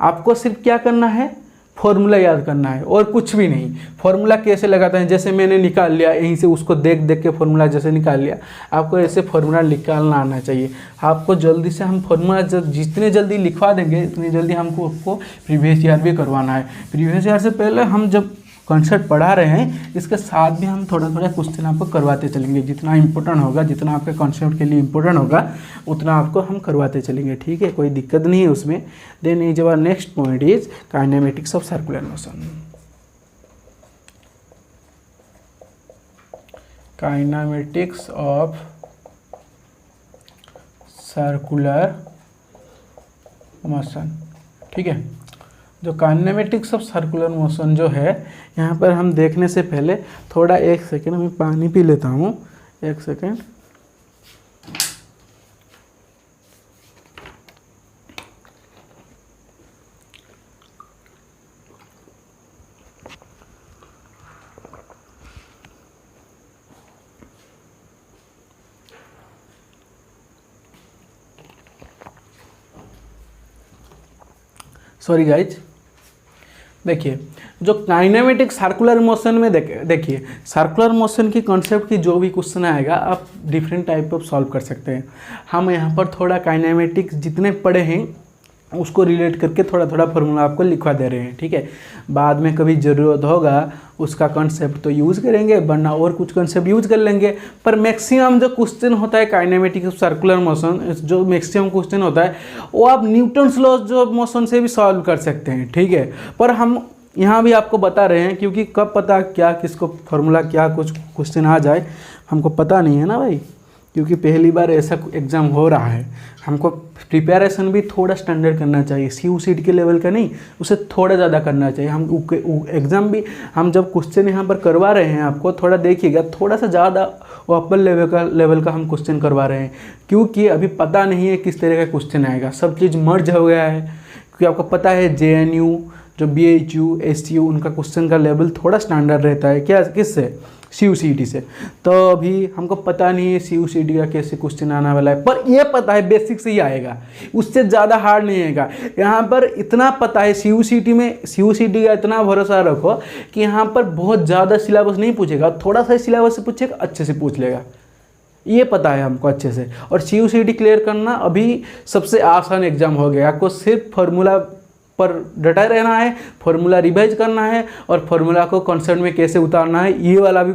S1: आपको सिर्फ क्या करना है, फॉर्मूला याद करना है और कुछ भी नहीं। फॉर्मूला कैसे लगाते हैं, जैसे मैंने निकाल लिया यहीं से, उसको देख देख के फॉर्मूला जैसे निकाल लिया, आपको ऐसे फॉर्मूला निकालना आना चाहिए। आपको जल्दी से हम फॉर्मूला जितने जल्दी लिखवा देंगे उतनी जल्दी हमको आपको प्रीवियस ईयर भी करवाना है। प्रीवियस ईयर से पहले हम जब कॉन्सेप्ट पढ़ा रहे हैं, इसके साथ भी हम थोड़ा थोड़ा क्वेश्चन आपको करवाते चलेंगे। जितना इंपॉर्टेंट होगा, जितना आपके कॉन्सेप्ट के लिए इंपॉर्टेंट होगा, उतना आपको हम करवाते चलेंगे। ठीक है, कोई दिक्कत नहीं है उसमें। Then is our next point is kinematics of circular motion. Kinematics of circular motion. ठीक है, जो काइनेमेटिक्स ऑफ सर्कुलर मोशन जो है, यहाँ पर हम देखने से पहले थोड़ा 1 सेकेंड मैं पानी पी लेता हूँ। 1 सेकेंड। सॉरी गाइज, देखिए जो काइनेमेटिक सर्कुलर मोशन में देखिए सर्कुलर मोशन की कॉन्सेप्ट की जो भी क्वेश्चन आएगा आप डिफरेंट टाइप ऑफ सॉल्व कर सकते हैं। हम यहाँ पर थोड़ा काइनेमेटिक्स जितने पढ़े हैं उसको रिलेट करके थोड़ा थोड़ा फार्मूला आपको लिखवा दे रहे हैं। ठीक है, बाद में कभी ज़रूरत होगा उसका कॉन्सेप्ट तो यूज़ करेंगे, वरना और कुछ कॉन्सेप्ट यूज़ कर लेंगे। पर मैक्सिमम जो क्वेश्चन होता है काइनेमेटिक्स ऑफ सर्कुलर मोशन, जो मैक्सिमम क्वेश्चन होता है वो आप न्यूटन्स लॉज जो मोशन से भी सॉल्व कर सकते हैं। ठीक है, पर हम यहाँ भी आपको बता रहे हैं क्योंकि कब पता क्या किसको फार्मूला क्या कुछ क्वेश्चन आ जाए हमको पता नहीं है ना भाई, क्योंकि पहली बार ऐसा एग्ज़ाम हो रहा है। हमको प्रिपरेशन भी थोड़ा स्टैंडर्ड करना चाहिए, CU/CT के लेवल का नहीं, उसे थोड़ा ज़्यादा करना चाहिए। हम एग्ज़ाम भी हम जब क्वेश्चन यहाँ पर करवा रहे हैं आपको थोड़ा देखिएगा, थोड़ा सा ज़्यादा वो अपर लेवल का हम क्वेश्चन करवा रहे हैं, क्योंकि अभी पता नहीं है किस तरह का क्वेश्चन आएगा। सब चीज़ मर्ज हो गया है, क्योंकि आपको पता है JNU जो BHU SU उनका क्वेश्चन का लेवल थोड़ा स्टैंडर्ड रहता है। क्या किससे, CU/CT से। तो अभी हमको पता नहीं है CU/CT का कैसे क्वेश्चन आने वाला है, पर ये पता है बेसिक से ही आएगा, उससे ज़्यादा हार्ड नहीं आएगा। यहाँ पर इतना पता है CU/CT में, CU/CT का इतना भरोसा रखो कि यहाँ पर बहुत ज़्यादा सिलेबस नहीं पूछेगा, थोड़ा सा सिलेबस से पूछेगा, अच्छे से पूछ लेगा, ये पता है हमको अच्छे से। और CU/CT क्लियर करना अभी सबसे आसान एग्जाम हो गया। आपको सिर्फ फार्मूला पर डटा रहना है, फार्मूला रिवाइज करना है और फार्मूला को कॉन्सेप्ट में कैसे उतारना है, ये वाला भी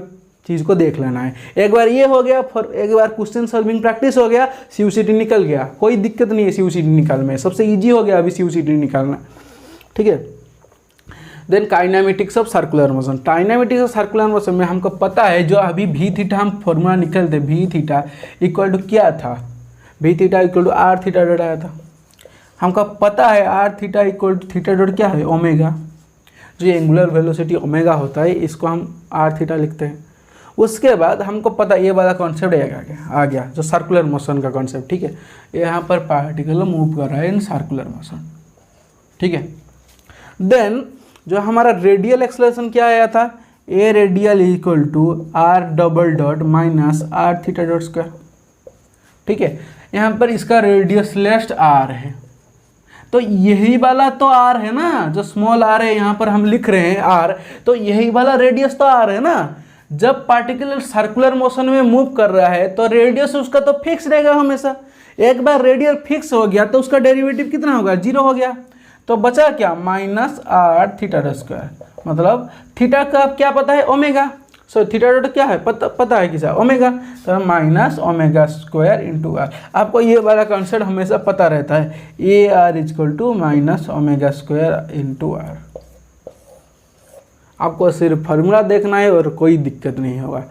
S1: चीज़ को देख लेना है। एक बार ये हो गया, एक बार क्वेश्चन सॉल्विंग प्रैक्टिस हो गया, CU/CT निकल गया, कोई दिक्कत नहीं है CU/CT निकालने में, सबसे इजी हो गया अभी CU/CT निकालना। ठीक है, then kinematics of circular motion. Kinematics of circular motion में हमको पता है जो अभी V θ हम फॉर्मूला निकलते, V θ इक्वल टू क्या था, V θ equal to r θ dot आया था। हमको पता है r θ equal to theta dot क्या है, ओमेगा, जो एंगुलर वेलोसिटी ओमेगा होता है, इसको हम r θ लिखते हैं। उसके बाद हमको पता ये वाला कॉन्सेप्ट आ गया जो सर्कुलर मोशन का कॉन्सेप्ट। ठीक है, यहाँ पर पार्टिकल मूव कर रहा है इन सर्कुलर मोशन। ठीक है, देन जो हमारा रेडियल एक्सेलरेशन क्या आया था, a radial equal to r double dot minus r θ dot square. ठीक है, यहाँ पर इसका रेडियस लेस्ट r है, तो यही वाला तो आर है ना, जो स्मॉल आर है यहाँ पर हम लिख रहे हैं आर, तो यही वाला रेडियस तो आर है ना। जब पार्टिकल सर्कुलर मोशन में मूव कर रहा है तो रेडियस उसका तो फिक्स रहेगा हमेशा। एक बार रेडियस फिक्स हो गया तो उसका डेरिवेटिव कितना होगा, 0 हो गया। तो बचा क्या, minus r theta dot square, मतलब थीटा का क्या पता है, ओमेगा। सो थीटा डॉट क्या है, पता है किसा, ओमेगा। तो minus omega square into r. आपको ये वाला कॉन्सेप्ट हमेशा पता रहता है, a r equal to minus omega square into r. आपको सिर्फ फार्मूला देखना है और कोई दिक्कत नहीं होगा।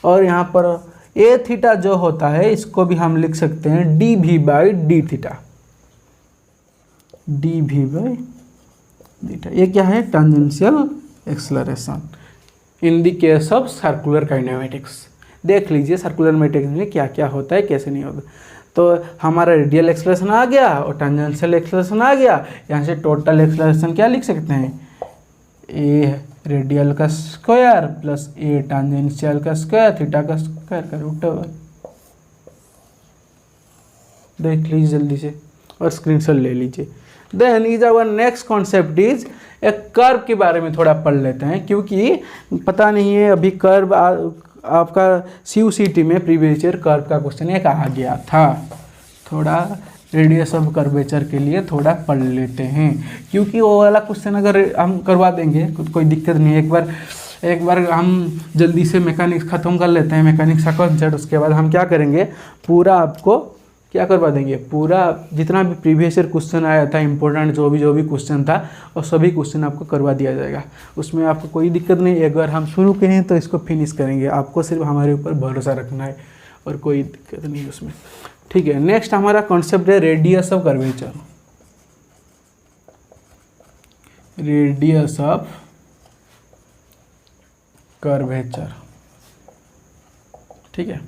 S1: और यहाँ पर ए थीटा जो होता है इसको भी हम लिख सकते हैं d v by d theta, d v by d theta. ये क्या है, tangential acceleration in the case of circular kinematics. देख लीजिए सर्कुलर मैट्रिक्स में क्या क्या होता है, कैसे नहीं होता। तो हमारा रेडियल एक्सेलरेशन आ गया और टेंजेंशियल एक्सेलरेशन आ गया। यहाँ से टोटल एक्सेलरेशन क्या लिख सकते हैं, ए रेडियल का स्क्वायर प्लस ए टेंजेंशियल का स्क्वायर थीटा का स्क्वायर का रूट ओवर। देख लीजिए जल्दी से और स्क्रीनशॉट ले लीजिए। Then is our next concept is एक कर्व के बारे में थोड़ा पढ़ लेते हैं, क्योंकि पता नहीं है अभी कर्व आपका CUCT में प्रीवियस ईयर कर्व का क्वेश्चन एक आ गया था। थोड़ा रेडियस ऑफ कर्वेचर के लिए थोड़ा पढ़ लेते हैं, क्योंकि वो वाला क्वेश्चन अगर हम करवा देंगे कोई दिक्कत नहीं है। एक बार हम जल्दी से मैकेनिक्स ख़त्म कर लेते हैं, मैकेनिक्स का कॉन्सेप्ट। उसके बाद हम क्या करेंगे, पूरा आपको क्या करवा देंगे, पूरा जितना भी प्रीवियस ईयर क्वेश्चन आया था इंपॉर्टेंट जो भी क्वेश्चन था और सभी क्वेश्चन आपको करवा दिया जाएगा। उसमें आपको कोई दिक्कत नहीं। एक बार हम शुरू करें तो इसको फिनिश करेंगे। आपको सिर्फ हमारे ऊपर भरोसा रखना है और कोई दिक्कत नहीं उसमें, ठीक है। नेक्स्ट हमारा कॉन्सेप्ट है radius of curvature, radius of curvature, ठीक है।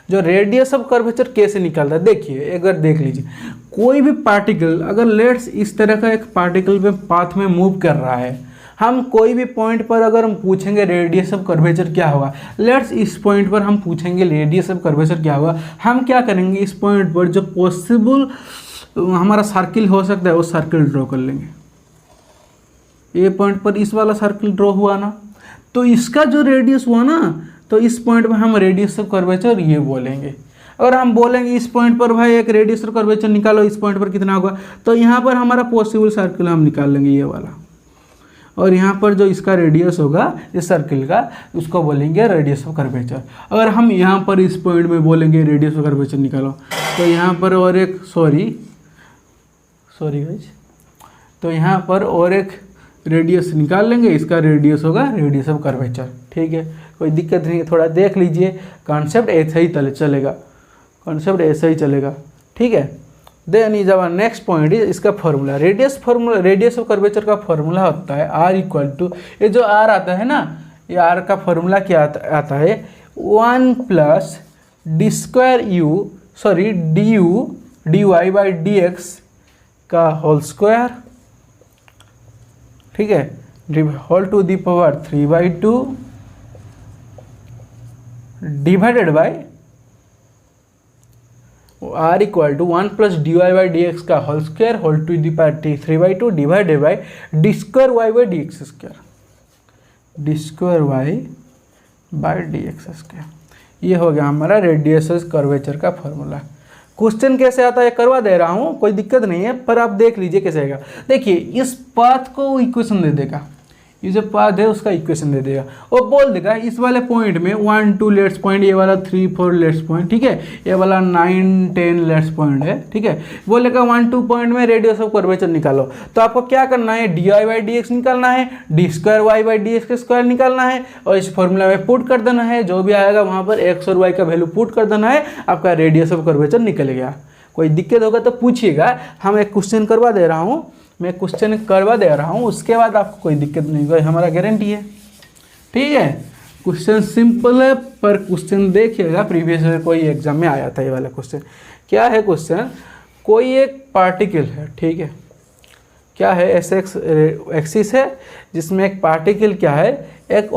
S1: जो रेडियस ऑफ कर्वेचर कैसे निकालता है, देखिए एक बार देख लीजिए। कोई भी पार्टिकल अगर लेट्स इस तरह का एक पार्टिकल में पाथ में मूव कर रहा है, हम कोई भी पॉइंट पर अगर हम पूछेंगे रेडियस ऑफ कर्वेचर क्या होगा, लेट्स इस पॉइंट पर हम पूछेंगे रेडियस ऑफ कर्वेचर क्या होगा, हम क्या करेंगे, इस पॉइंट पर जो पॉसिबल हमारा सर्किल हो सकता है वो सर्किल ड्रॉ कर लेंगे। ये पॉइंट पर इस वाला सर्किल ड्रॉ हुआ ना, तो इसका जो रेडियस हुआ ना, तो इस पॉइंट पर हम रेडियस ऑफ कर्वेचर ये बोलेंगे। अगर हम बोलेंगे इस पॉइंट पर भाई एक रेडियस ऑफ कर्वेचर निकालो, इस पॉइंट पर कितना होगा, तो यहाँ पर हमारा पॉसिबल सर्किल हम निकाल लेंगे ये वाला, और यहाँ पर जो इसका रेडियस होगा इस सर्किल का उसको बोलेंगे रेडियस ऑफ कर्वेचर। अगर हम यहाँ पर इस पॉइंट में बोलेंगे रेडियस ऑफ कर्वेचर निकालो, तो यहाँ पर और एक सॉरी गाइस, तो यहाँ पर और एक रेडियस निकाल लेंगे, इसका रेडियस होगा रेडियस ऑफ कर्वेचर, ठीक है। कोई दिक्कत नहीं है, थोड़ा देख लीजिए, कॉन्सेप्ट ऐसा ही चलेगा, कॉन्सेप्ट ऐसा ही चलेगा, ठीक है। Then is our next point is इसका फॉर्मूला, रेडियस ऑफ कर्वेचर का फॉर्मूला होता है आर इक्वल टू, ये जो आर आता है ना, ये आर का फॉर्मूला क्या आता है, 1 plus d square u sorry d u d y by d x का होल स्क्वायर, ठीक है, whole to the power 3/2 divided by r equal to 1 plus d y by d x का whole square whole to the power 3/2 divided by d square y by d x square, d square y by d x square. ये हो गया हमारा radius curvature का formula. Question कैसे आता है करवा दे रहा हूँ, कोई दिक्कत नहीं है, पर आप देख लीजिए कैसे आएगा। देखिए इस पाथ को इक्वेशन दे देगा, ये जो पाथ है उसका इक्वेशन दे देगा, और बोल देगा इस वाले पॉइंट में 1 2 लेट्स पॉइंट, ये वाला 3 4 लेट्स पॉइंट, ठीक है, ये वाला 9 10 लेट्स पॉइंट है, ठीक है। बोलेगा 1 2 पॉइंट में रेडियस ऑफ कर्वेचर निकालो, तो आपको क्या करना है, d y by d x निकालना है, d square y by d x का स्क्वायर निकालना है, और इस फॉर्मूला में पुट कर देना है, जो भी आएगा वहाँ पर एक्स और वाई का वैल्यू पुट कर देना है, आपका रेडियस ऑफ कर्वेचर निकल गया। कोई दिक्कत होगा तो पूछिएगा, हम एक क्वेश्चन करवा दे रहा हूँ, मैं क्वेश्चन करवा दे रहा हूँ, उसके बाद आपको कोई दिक्कत नहीं होगी, हमारा गारंटी है, ठीक है। क्वेश्चन सिंपल है, पर क्वेश्चन देखिएगा प्रीवियस ईयर कोई एग्जाम में आया था ये वाला क्वेश्चन। क्या है क्वेश्चन, कोई एक पार्टिकल है, ठीक है, क्या है ऐसे एक्सिस है जिसमें एक पार्टिकल क्या है, एक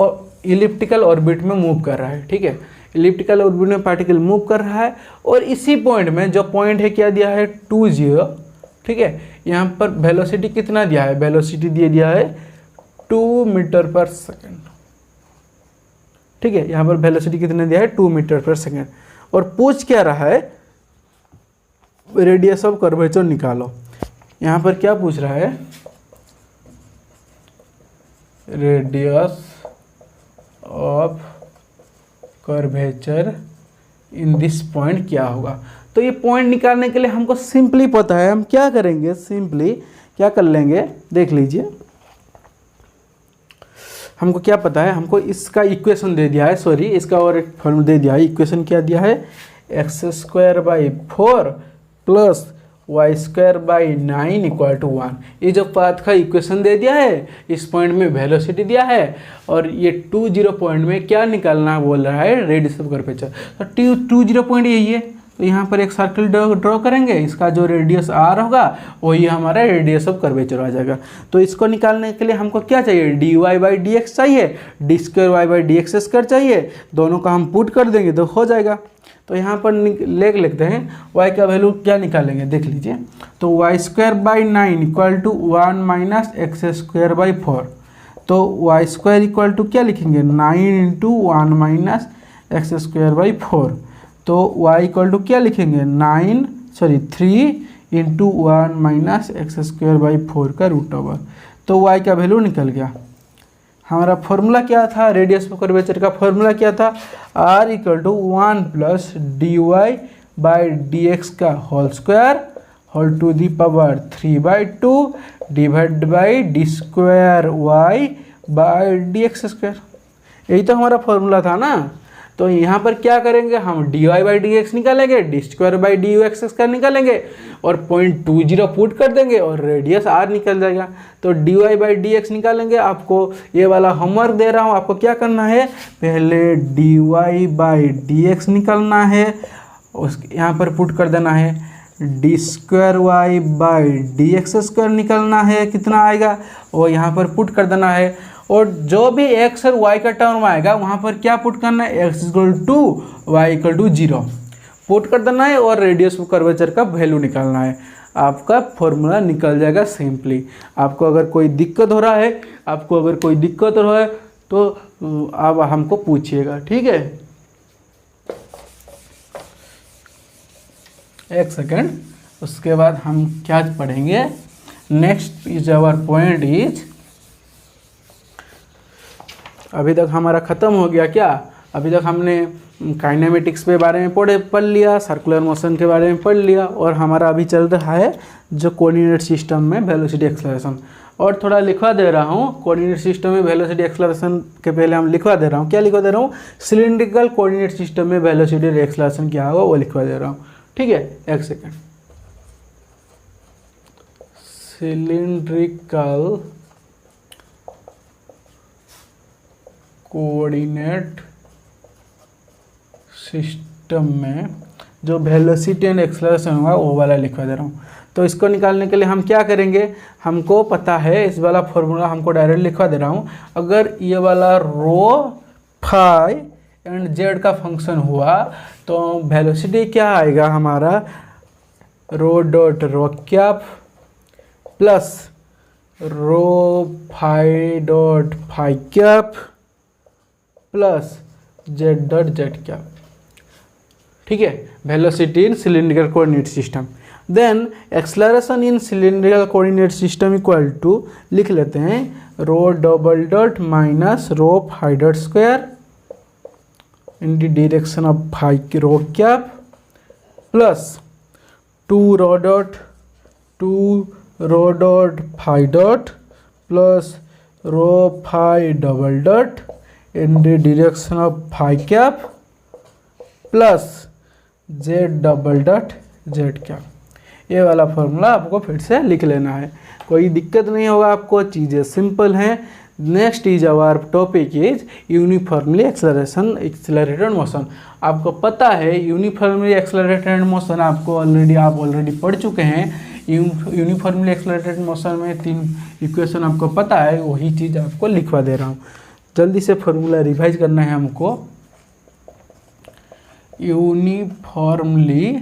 S1: इलिप्टिकल ऑर्बिट में मूव कर रहा है, ठीक है, इलिप्टिकल ऑर्बिट में पार्टिकल मूव कर रहा है, और इसी पॉइंट में जो पॉइंट है क्या दिया है 2 0, ठीक है। यहाँ पर वेलोसिटी कितना दिया है, वेलोसिटी दिया है 2 मीटर पर सेकेंड, ठीक है। यहाँ पर वेलोसिटी कितना दिया है 2 मीटर पर सेकेंड। और पूछ क्या रहा है, रेडियस ऑफ कर्वेचर निकालो। यहाँ पर क्या पूछ रहा है, radius of curvature in this point क्या होगा। तो ये पॉइंट निकालने के लिए हमको सिंपली पता है, हम क्या करेंगे, सिंपली क्या कर लेंगे, देख लीजिए। हमको क्या पता है, हमको इसका इक्वेशन दे दिया है, सॉरी इसका और एक फॉर्मूला दे दिया है। इक्वेशन क्या दिया है, x²/4 plus y²/9 equal to 1। ये जो पाथ का इक्वेशन दे दिया है, इस पॉइंट में वेलोसिटी दिया है, और ये 20 पॉइंट में क्या निकालना बोल रहा है, रेडियस ऑफ कर्वेचर। तो 20 पॉइंट यही है, तो यहाँ पर एक सर्कल ड्रॉ करेंगे, इसका जो रेडियस r होगा वही हमारा रेडियस ऑफ कर्वेचर आ जाएगा। तो इसको निकालने के लिए हमको क्या चाहिए, dy/dx चाहिए, d²y/dx² चाहिए, दोनों का हम पुट कर देंगे तो हो जाएगा। तो यहाँ पर लिख लेते हैं y का वैल्यू क्या निकालेंगे, देख लीजिए। तो y²/9 equal to 1 minus x²/4। तो y² इक्वल टू क्या लिखेंगे, 9 × 1 माइनस x²/4। तो y इक्वल टू क्या लिखेंगे, 3 × 1 माइनस x²/4 का रूट ओवर। तो y का वैल्यू निकल गया। हमारा फॉर्मूला क्या था, रेडियस ऑफ कर्वेचर का फॉर्मूला क्या था, r equal to 1 plus dy/dx का whole square whole to the power 3/2 divide by d²y/dx²। यही तो हमारा फॉर्मूला था ना। तो यहाँ पर क्या करेंगे, हम dy/dx निकालेंगे, d²/dx² निकालेंगे, और 0.20 पुट कर देंगे और रेडियस r निकल जाएगा। तो dy/dx निकालेंगे। आपको ये वाला होमवर्क दे रहा हूँ, आपको क्या करना है, पहले dy/dx निकालना है, उस यहाँ पर पुट कर देना है, d²y/dx² निकलना है, कितना आएगा वो यहाँ पर पुट कर देना है, और जो भी x और y का टर्म आएगा वहाँ पर क्या पुट करना है, x = 2 y = 0 पुट कर देना है, और रेडियस ऑफ कर्वेचर का वैल्यू निकालना है। आपका फॉर्मूला निकल जाएगा सिंपली। आपको अगर कोई दिक्कत हो रहा है, तो आप हमको पूछिएगा, ठीक है। एक सेकेंड, उसके बाद हम क्या पढ़ेंगे, next is our point is, अभी तक हमारा ख़त्म हो गया क्या, अभी तक हमने काइनेमेटिक्स के बारे में पढ़ लिया, सर्कुलर मोशन के बारे में पढ़ लिया, और हमारा अभी चल रहा है जो कोऑर्डिनेट सिस्टम में वेलोसिटी एक्सेलरेशन। और थोड़ा लिखवा दे रहा हूँ, कोऑर्डिनेट सिस्टम में वेलोसिटी एक्सेलरेशन के पहले हम लिखवा दे रहा हूँ, क्या लिखवा दे रहा हूँ, सिलिंड्रिकल कोऑर्डिनेट सिस्टम में वेलोसिटी एक्सेलरेशन क्या होगा वो लिखवा दे रहा हूँ, ठीक है। एक सेकेंड, सिलिंड्रिकल कोऑर्डिनेट सिस्टम में जो वेलोसिटी एंड एक्सेलरेशन होगा वो वाला लिखवा दे रहा हूँ। तो इसको निकालने के लिए हम क्या करेंगे, हमको पता है इस वाला फॉर्मूला, हमको डायरेक्ट लिखवा दे रहा हूँ। अगर ये वाला रो फाई एंड जेड का फंक्शन हुआ तो वेलोसिटी क्या आएगा हमारा, rho dot rho cap plus rho phi dot phi cap plus z dot z cap, ठीक है। Velocity in cylindrical coordinate system. Then acceleration in cylindrical coordinate system equal to लिख लेते हैं rho double dot minus rho phi dot square in the direction of phi rho cap plus 2 rho dot phi dot plus rho phi double dot in the direction of phi cap plus z double dot z cap. ये वाला formula आपको फिर से लिख लेना है, कोई दिक्कत नहीं होगा आपको, चीज़ें सिंपल हैं। Next is our topic is uniformly accelerated motion. आपको पता है यूनिफॉर्मली एक्सेलरेटेड मोशन आप ऑलरेडी पढ़ चुके हैं। यूनिफॉर्मली एक्सेलरेटेड मोशन में 3 इक्वेशन आपको पता है, वही चीज़ आपको लिखवा दे रहा हूँ। जल्दी से फॉर्मूला रिवाइज करना है हमको। यूनिफॉर्मली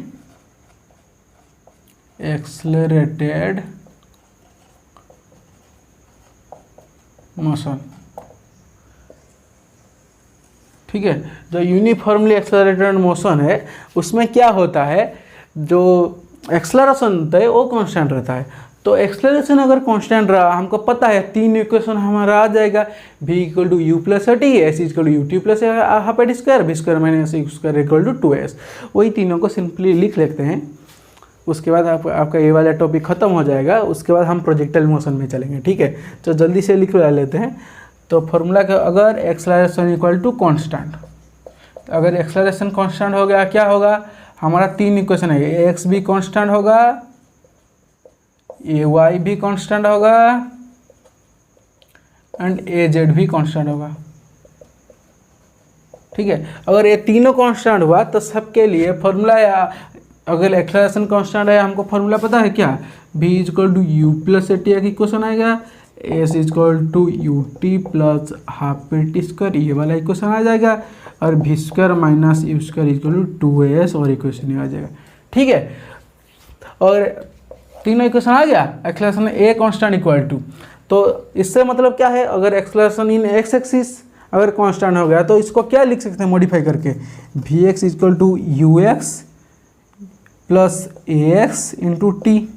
S1: एक्सलरेटेड मोशन, ठीक है। जो यूनिफॉर्मली एक्सलरेटेड मोशन है उसमें क्या होता है, जो एक्सलरेशन होता है वो कांस्टेंट रहता है। तो एक्सलरेशन अगर कांस्टेंट रहा, हमको पता है तीन इक्वेशन हमारा आ जाएगा, v equal to u plus t, s equal to u t plus half at square, b square minus a square equal to 2s। वही तीनों को सिंपली लिख लेते हैं। उसके बाद आपका ये वाला टॉपिक खत्म हो जाएगा। उसके बाद हम प्रोजेक्टाइल मोशन में चलेंगे, ठीक है। तो जल्दी से लिख लेते हैं। तो फॉर्मूला का अगर एक्सलरेशन इक्वल टू कॉन्स्टेंट, अगर एक्सलरेशन कांस्टेंट हो गया, क्या होगा, हमारा तीन इक्वेशन है, एक्स भी कांस्टेंट होगा, ए वाई भी कांस्टेंट होगा एंड ए जेड भी कांस्टेंट होगा, ठीक है। अगर ये तीनों कांस्टेंट हुआ तो सबके लिए फॉर्मूला, या अगर एक्सलरेशन कांस्टेंट है, हमको फॉर्मूला पता है क्या, v equal to u plus a t का इक्वेशन आएगा, s equal to u t plus half a t square, ये वाला इक्वेशन आ जाएगा, और v square minus u square equal to 2as और इक्वेशन आ जाएगा, ठीक है। और तीनों इक्वेशन आ गया, acceleration a constant equal to, तो इससे मतलब क्या है, अगर एक्सलरेशन इन एक्स एक्सिस अगर कांस्टेंट हो गया तो इसको क्या लिख सकते हैं मॉडिफाई करके, v x equal to u x plus a x into t,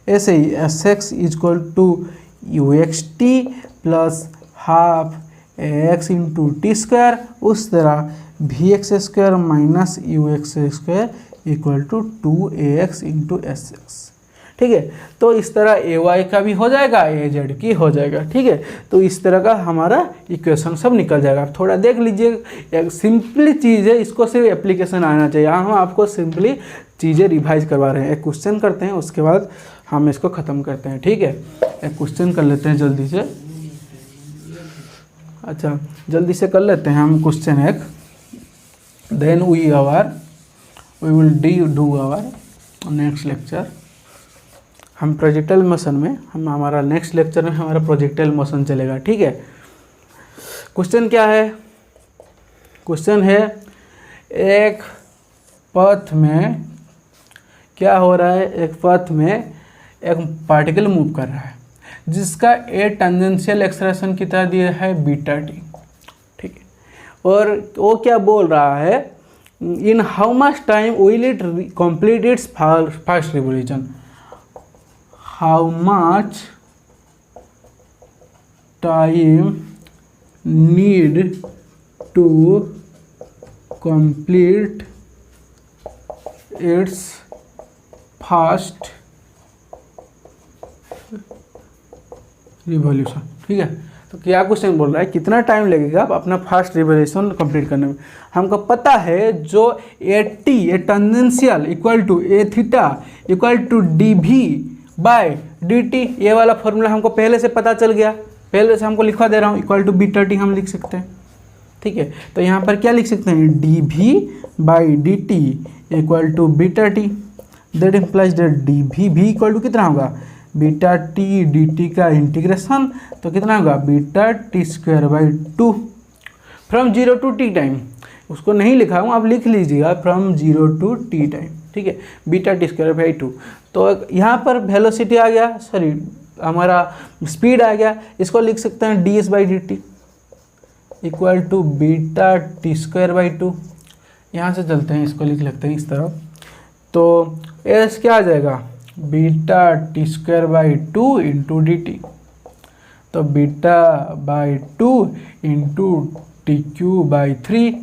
S1: ऐसे ही s x equal to u x t plus half x into t square, उस तरह v x square minus u x square equal to 2ax into s x, ठीक है। तो इस तरह ए Y का भी हो जाएगा, ए जेड की हो जाएगा, ठीक है। तो इस तरह का हमारा इक्वेशन सब निकल जाएगा। आप थोड़ा देख लीजिए, एक सिंपली चीज़ है, इसको सिर्फ एप्लीकेशन आना चाहिए। हम आपको सिंपली चीज़ें रिवाइज करवा रहे हैं। एक क्वेश्चन करते हैं, उसके बाद हम इसको ख़त्म करते हैं, ठीक है। एक क्वेश्चन कर लेते हैं जल्दी से, अच्छा जल्दी से कर लेते हैं हम क्वेश्चन एक, then we will do our next lecture. हम प्रोजेक्टाइल मोशन में, हमारा नेक्स्ट लेक्चर में हमारा प्रोजेक्टाइल मोशन चलेगा, ठीक है। क्वेश्चन क्या है, क्वेश्चन है एक पथ में क्या हो रहा है, एक पथ में एक पार्टिकल मूव कर रहा है जिसका ए टेंजेंशियल एक्सलेरेशन कितना दिया है, बीटा टी, ठीक है। और वो क्या बोल रहा है, in how much time will it complete it's fast revolution, how much time need to complete its fast revolution, ठीक है। तो क्या क्वेश्चन बोल रहा है, कितना टाइम लगेगा अपना फास्ट रिवॉल्यूशन कंप्लीट करने में। हमको पता है जो a t, a tangential equal to a theta equal to d v by d t, ये वाला फॉर्मूला हमको पहले से पता चल गया, पहले से हमको लिखवा दे रहा हूँ, इक्वल टू बीटा टी हम लिख सकते हैं, ठीक है। तो यहाँ पर क्या लिख सकते हैं, d v by d t equal to beta t, that implies that d v equal to कितना होगा, बीटा टी डी टी का इंटीग्रेशन, तो कितना होगा, beta t square by 2 from 0 to t time. उसको नहीं लिखा हूँ, आप लिख लीजिएगा, फ्रॉम 0 टू टी टाइम, ठीक है, बीटा टी स्क्वायर बाई 2। तो यहाँ पर वेलोसिटी आ गया, सॉरी हमारा स्पीड आ गया, इसको लिख सकते हैं d s by d t equal to beta t square by 2। यहाँ से चलते हैं, इसको लिख लेते हैं इस तरह, तो एस क्या आ जाएगा, beta t square by 2 into d t, तो beta by 2 into t cube by 3,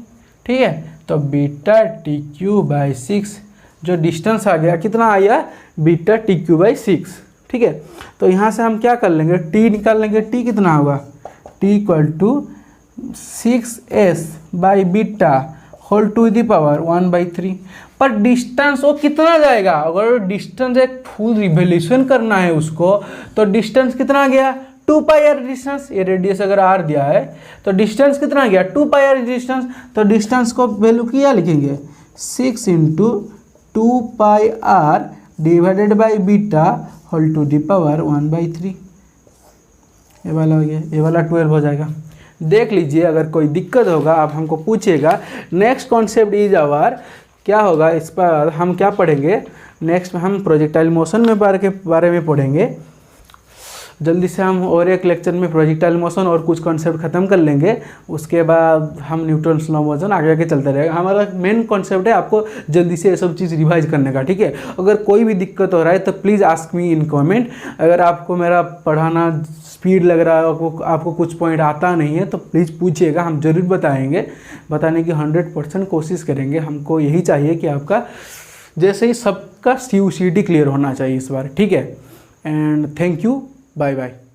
S1: ठीक है। तो बीटा टी क्यू बाई 6, जो डिस्टेंस आ गया कितना आया, बीटा टी क्यू बाई 6, ठीक है। तो यहाँ से हम क्या कर लेंगे, टी निकाल लेंगे, टी कितना होगा, t equal to 6s by beta whole to the power 1/3। पर डिस्टेंस वो कितना जाएगा, अगर डिस्टेंस एक फुल रिवोल्यूशन करना है उसको, तो डिस्टेंस कितना गया, 2 पाई आर डिस्टेंस, ये रेडियस अगर आर दिया है तो डिस्टेंस कितना गया, 2 पाई आर डिस्टेंस। तो डिस्टेंस को वैल्यू क्या लिखेंगे, 6 into 2 pi r divided by beta whole to the power 1/3। ये वाला हो गया, ये वाला 12 हो जाएगा। देख लीजिए, अगर कोई दिक्कत होगा आप हमको पूछिएगा। नेक्स्ट कॉन्सेप्ट इज आवर क्या होगा, इस पर हम क्या पढ़ेंगे, नेक्स्ट हम प्रोजेक्टाइल मोशन में बारे में पढ़ेंगे। जल्दी से हम और एक लेक्चर में प्रोजेक्टाइल मोशन और कुछ कॉन्सेप्ट ख़त्म कर लेंगे, उसके बाद हम न्यूटन स्लो मोशन आगे आगे चलता रहेगा। हमारा मेन कॉन्सेप्ट है आपको जल्दी से ये सब चीज़ रिवाइज करने का, ठीक है। अगर कोई भी दिक्कत हो रहा है तो please ask me in comment. अगर आपको मेरा पढ़ाना स्पीड लग रहा है, आपको कुछ पॉइंट आता नहीं है तो प्लीज़ पूछिएगा, हम ज़रूर बताएंगे। बताने की 100% कोशिश करेंगे। हमको यही चाहिए कि आपका जैसे ही सबका CUCT क्लियर होना चाहिए इस बार, ठीक है। And thank you, bye bye.